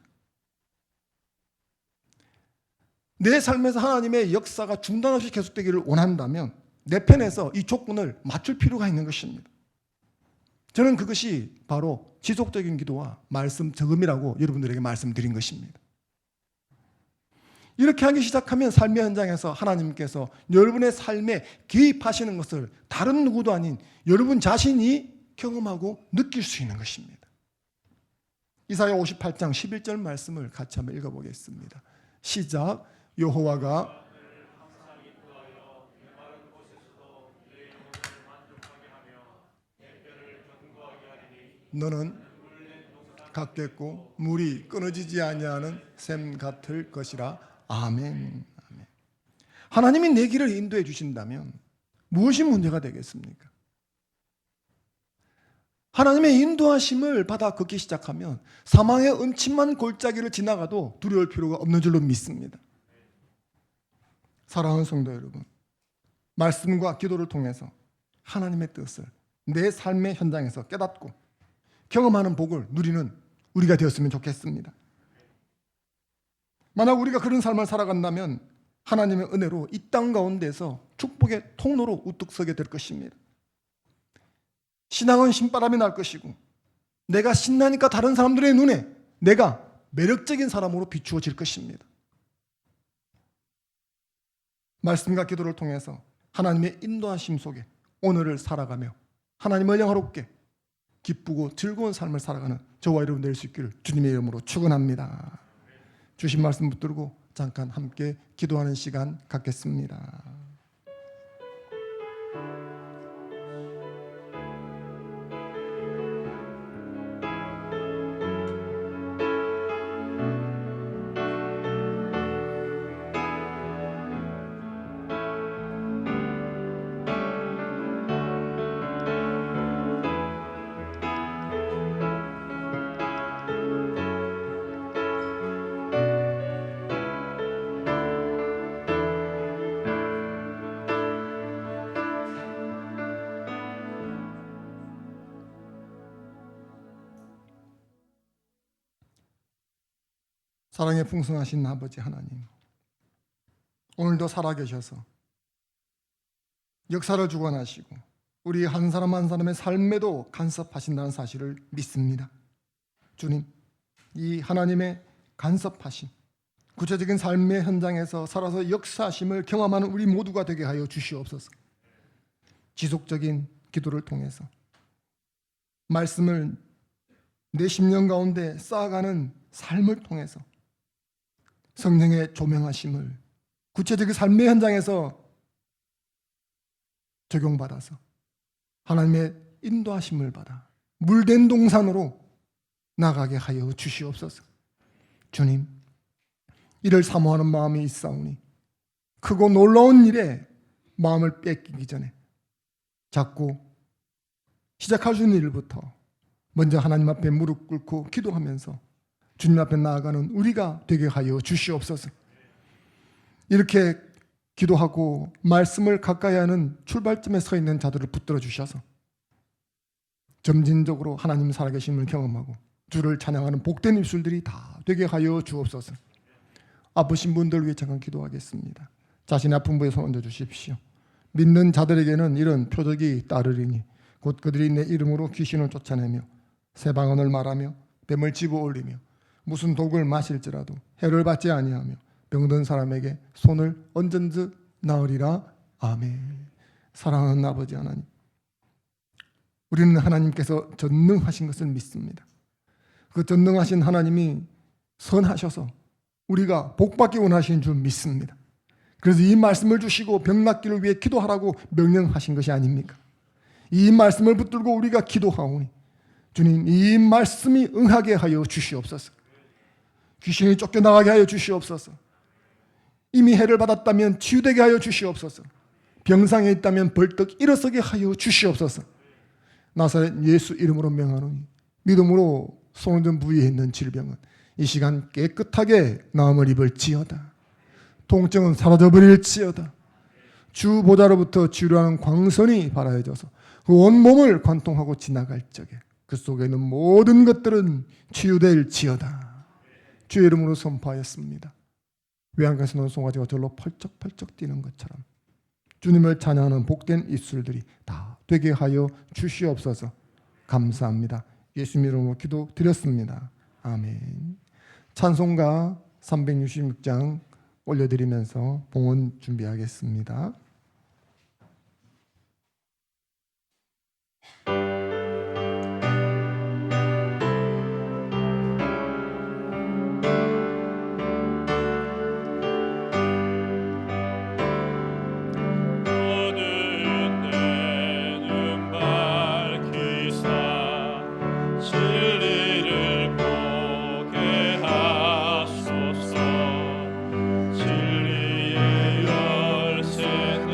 내 삶에서 하나님의 역사가 중단 없이 계속되기를 원한다면 내 편에서 이 조건을 맞출 필요가 있는 것입니다. 저는 그것이 바로 지속적인 기도와 말씀 적음이라고 여러분들에게 말씀드린 것입니다. 이렇게 하기 시작하면 삶의 현장에서 하나님께서 여러분의 삶에 개입하시는 것을 다른 누구도 아닌 여러분 자신이 경험하고 느낄 수 있는 것입니다. 이사야 58장 11절 말씀을 같이 한번 읽어보겠습니다. 시작. 여호와가 너는 같겠고 물이 끊어지지 아니하는 샘 같을 것이라. 아멘. 아멘. 하나님이 내 길을 인도해 주신다면 무엇이 문제가 되겠습니까? 하나님의 인도하심을 받아 걷기 시작하면 사망의 음침한 골짜기를 지나가도 두려울 필요가 없는 줄로 믿습니다. 사랑하는 성도 여러분, 말씀과 기도를 통해서 하나님의 뜻을 내 삶의 현장에서 깨닫고 경험하는 복을 누리는 우리가 되었으면 좋겠습니다. 만약 우리가 그런 삶을 살아간다면 하나님의 은혜로 이 땅 가운데서 축복의 통로로 우뚝 서게 될 것입니다. 신앙은 신바람이 날 것이고 내가 신나니까 다른 사람들의 눈에 내가 매력적인 사람으로 비추어질 것입니다. 말씀과 기도를 통해서 하나님의 인도하심 속에 오늘을 살아가며 하나님을 영화롭게 기쁘고 즐거운 삶을 살아가는 저와 여러분 될 수 있기를 주님의 이름으로 축원합니다. 주신 말씀 붙들고 잠깐 함께 기도하는 시간 갖겠습니다. 사랑에 풍성하신 아버지 하나님, 오늘도 살아계셔서 역사를 주관하시고 우리 한 사람 한 사람의 삶에도 간섭하신다는 사실을 믿습니다. 주님, 이 하나님의 간섭하심, 구체적인 삶의 현장에서 살아서 역사하심을 경험하는 우리 모두가 되게 하여 주시옵소서. 지속적인 기도를 통해서 말씀을 내 심령 가운데 쌓아가는 삶을 통해서 성령의 조명하심을 구체적인 삶의 현장에서 적용받아서 하나님의 인도하심을 받아 물된 동산으로 나가게 하여 주시옵소서. 주님, 이를 사모하는 마음이 있사오니 크고 놀라운 일에 마음을 뺏기기 전에 자꾸 시작할 수 있는 일부터 먼저 하나님 앞에 무릎 꿇고 기도하면서 주님 앞에 나아가는 우리가 되게 하여 주시옵소서. 이렇게 기도하고 말씀을 가까이 하는 출발점에 서 있는 자들을 붙들어 주셔서 점진적으로 하나님 살아계심을 경험하고 주를 찬양하는 복된 입술들이 다 되게 하여 주옵소서. 아프신 분들 위해 잠깐 기도하겠습니다. 자신의 아픈 부에 손 얹어 주십시오. 믿는 자들에게는 이런 표적이 따르리니 곧 그들이 내 이름으로 귀신을 쫓아내며 새 방언을 말하며 뱀을 집어 올리며 무슨 독을 마실지라도 해를 받지 아니하며 병든 사람에게 손을 얹은 듯 나으리라. 아멘. 사랑하는 아버지 하나님, 우리는 하나님께서 전능하신 것을 믿습니다. 그 전능하신 하나님이 선하셔서 우리가 복받기 원하시는 줄 믿습니다. 그래서 이 말씀을 주시고 병 낫기를 위해 기도하라고 명령하신 것이 아닙니까? 이 말씀을 붙들고 우리가 기도하오니 주님, 이 말씀이 응하게 하여 주시옵소서. 귀신이 쫓겨나가게 하여 주시옵소서. 이미 해를 받았다면 치유되게 하여 주시옵소서. 병상에 있다면 벌떡 일어서게 하여 주시옵소서. 나사렛 예수 이름으로 명하노니 믿음으로 손을 부위에 있는 질병은 이 시간 깨끗하게 나음을 입을지어다. 통증은 사라져버릴지어다. 주 보좌로부터 치유하는 광선이 발하여져서 그 온몸을 관통하고 지나갈 적에 그 속에 있는 모든 것들은 치유될지어다. 주의 이름으로 선포하였습니다. 외양간에서 놓은 송아지가 절로 펄쩍펄쩍 뛰는 것처럼 주님을 찬양하는 복된 입술들이 다 되게 하여 주시옵소서. 감사합니다. 예수님 이름으로 기도드렸습니다. 아멘. 찬송가 366장 올려드리면서 봉헌 준비하겠습니다. 진리의 열쇠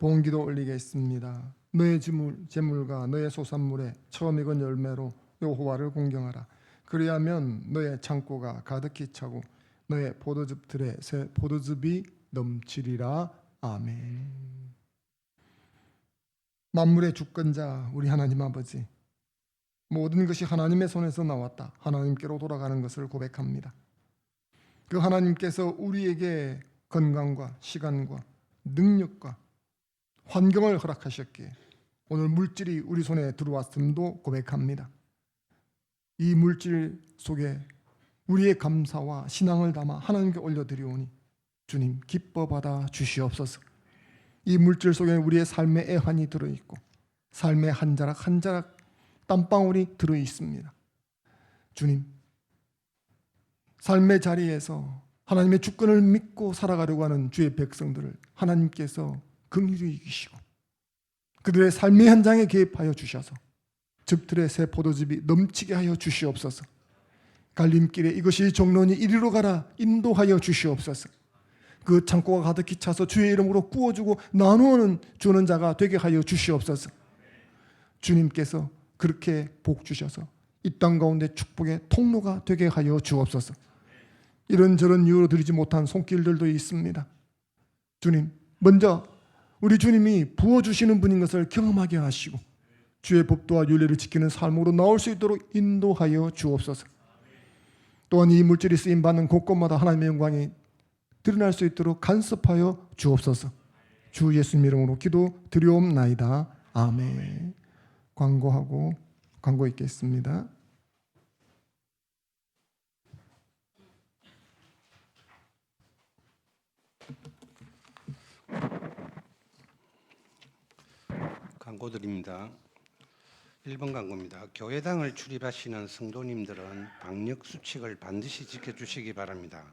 봉기도 올리겠습니다. 너의 재물과 너의 소산물에 처음 익은 열매로 여호와를 공경하라. 그리하면 너의 창고가 가득히 차고 너의 포도즙들에 새 포도즙이 넘치리라. 아멘. 만물의 주권자 우리 하나님 아버지, 모든 것이 하나님의 손에서 나왔다. 하나님께로 돌아가는 것을 고백합니다. 그 하나님께서 우리에게 건강과 시간과 능력과 환경을 허락하셨기에 오늘 물질이 우리 손에 들어왔음도 고백합니다. 이 물질 속에 우리의 감사와 신앙을 담아 하나님께 올려드리오니 주님 기뻐 받아 주시옵소서. 이 물질 속에 우리의 삶의 애환이 들어있고 삶의 한 자락 한 자락 땀방울이 들어있습니다. 주님, 삶의 자리에서 하나님의 주권을 믿고 살아가려고 하는 주의 백성들을 하나님께서 긍휼히 여기시고 그들의 삶의 현장에 개입하여 주셔서 즙들의 새 포도즙이 넘치게 하여 주시옵소서. 갈림길에 이것이 종론이 이리로 가라 인도하여 주시옵소서. 그 창고가 가득히 차서 주의 이름으로 구워주고 나누어는 주는 자가 되게 하여 주시옵소서. 주님께서 그렇게 복 주셔서 이 땅 가운데 축복의 통로가 되게 하여 주옵소서. 이런저런 이유로 드리지 못한 손길들도 있습니다. 주님, 먼저 우리 주님이 부어주시는 분인 것을 경험하게 하시고 주의 법도와 윤례를 지키는 삶으로 나올 수 있도록 인도하여 주옵소서. 또한 이 물질이 쓰임받는 곳곳마다 하나님의 영광이 드러날 수 있도록 간섭하여 주옵소서. 주 예수님 이름으로 기도 드리옵나이다. 아멘. 광고 있겠습니다. 광고 드립니다. 1번 광고입니다. 교회당을 출입하시는 성도님들은 방역 수칙을 반드시 지켜주시기 바랍니다.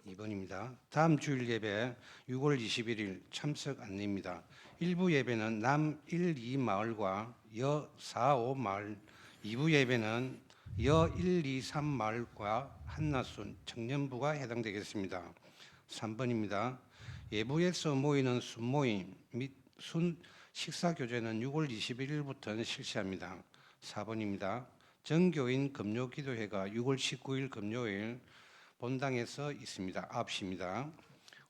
2번입니다. 다음 주일 예배 6월 21일 참석 안내입니다. 일부 예배는 남 1, 2마을과 여 4, 5마을, 2부 예배는 여 1, 2, 3마을과 한나순, 청년부가 해당되겠습니다. 3번입니다. 예부에서 모이는 순모임 및 식사교제는 6월 21일부터 실시합니다. 4번입니다. 전교인 금요기도회가 6월 19일 금요일 본당에서 있습니다. 9시입니다.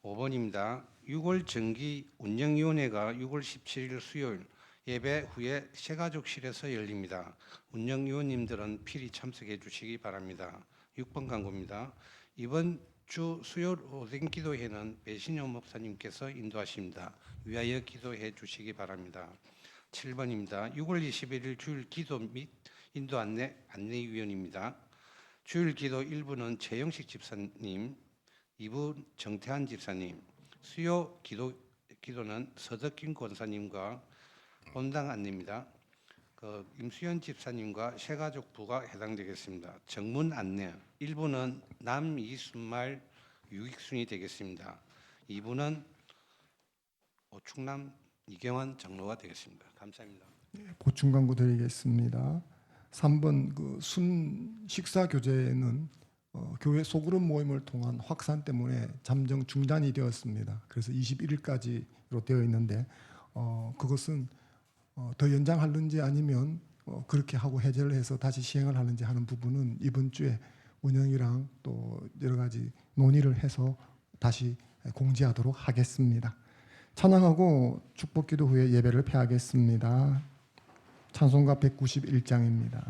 5번입니다. 6월 정기 운영위원회가 6월 17일 수요일 예배 후에 새가족실에서 열립니다. 운영위원님들은 필히 참석해 주시기 바랍니다. 6번 광고입니다. 이번 주 수요일 오전 기도회는 배신영 목사님께서 인도하십니다. 위하여 기도해 주시기 바랍니다. 7번입니다. 6월 21일 주일 기도 및 인도 안내위원입니다. 주일 기도 1부는 최영식 집사님, 2부 정태한 집사님, 수요 기도는 서덕kim 권사님과 본당 안내입니다. 임수연 집사님과 새가족부가 해당되겠습니다. 정문 안내 1부는 남 이순말 유익순이 되겠습니다. 2부는 충남 이경환 장로가 되겠습니다. 감사합니다. 보충 광고 드리겠습니다. 3번 순 식사 교제는 교회 소그룹 모임을 통한 확산 때문에 잠정 중단이 되었습니다. 그래서 21일까지로 되어 있는데 그것은 더 연장하는지 아니면 그렇게 하고 해제를 해서 다시 시행을 하는지 하는 부분은 이번 주에 운영이랑 또 여러 가지 논의를 해서 다시 공지하도록 하겠습니다. 찬양하고 축복기도 후에 예배를 폐하겠습니다. 찬송가 191장입니다.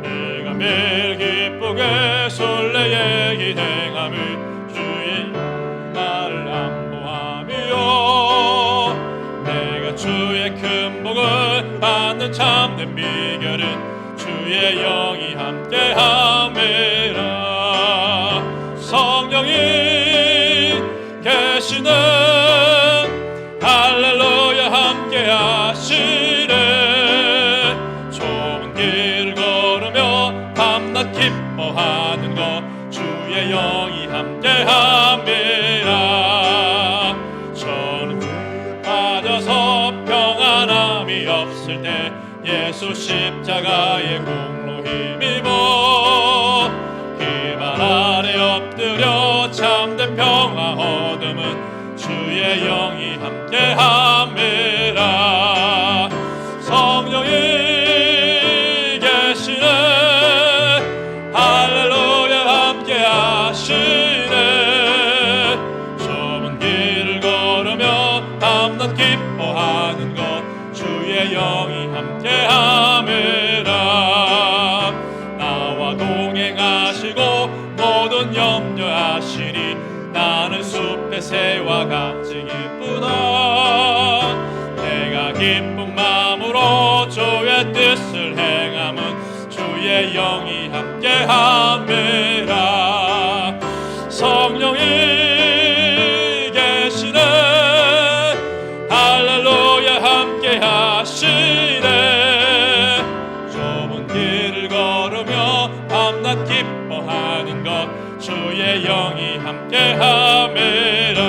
내가 매일 기쁘게 설레게 기행함을 주의 나를 안보하며 내가 주의 큰 복을 받는 참된 비결은 주의 영이 함께함이라. 성령이 계시는 할렐루야 함께하시네. 좁은 길을 걸으며 밤낮 기뻐하는 것 주의 영이 함께함이라. 저는 빠져서 평안함이 없을 때 예수 십자가의 공로 힘입어 기발 아래 엎드려 참된 평화 얻음은 주의 영이 함께함이라. 성령이 계시네 할렐루야 함께하시네. 좁은 길을 걸으며 밤낮 기뻐하는 것 주의 영이 함께함이라. 나와 동행하시고 모든 염려하시니 나는 숲의 새와 같이 기쁘다. 내가 기쁜 마음으로 주의 뜻을 행함은 주의 영이 함께함이라. 성령이 계시네 할렐루야 함께하시네. 좁은 길을 걸으며 밤낮 기뻐하는 것 주의 영이 함께함이라.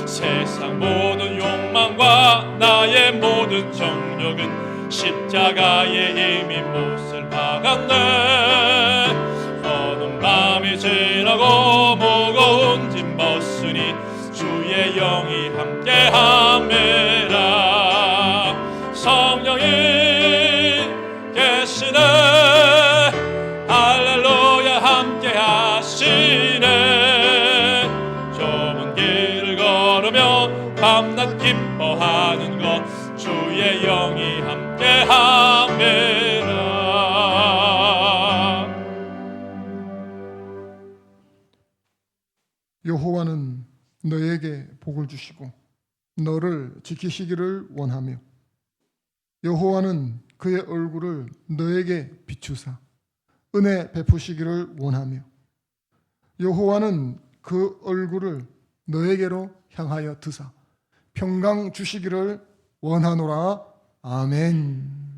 세상 모든 욕망과 나의 모든 정욕은 십자가에 이미 못을 박았네. 어두운 밤이 지나고 무거운 짐 벗으니 주의 영이 함께함이라. 성령이 계시네 할렐루야 함께하시네. 좁은 길을 걸으며 밤낮 기뻐하는 것 주의 영이 함께함이라. 여호와는 너에게 복을 주시고 너를 지키시기를 원하며 여호와는 그의 얼굴을 너에게 비추사 은혜 베푸시기를 원하며 여호와는 그 얼굴을 너에게로 향하여 드사 평강 주시기를 원하노라. 아멘.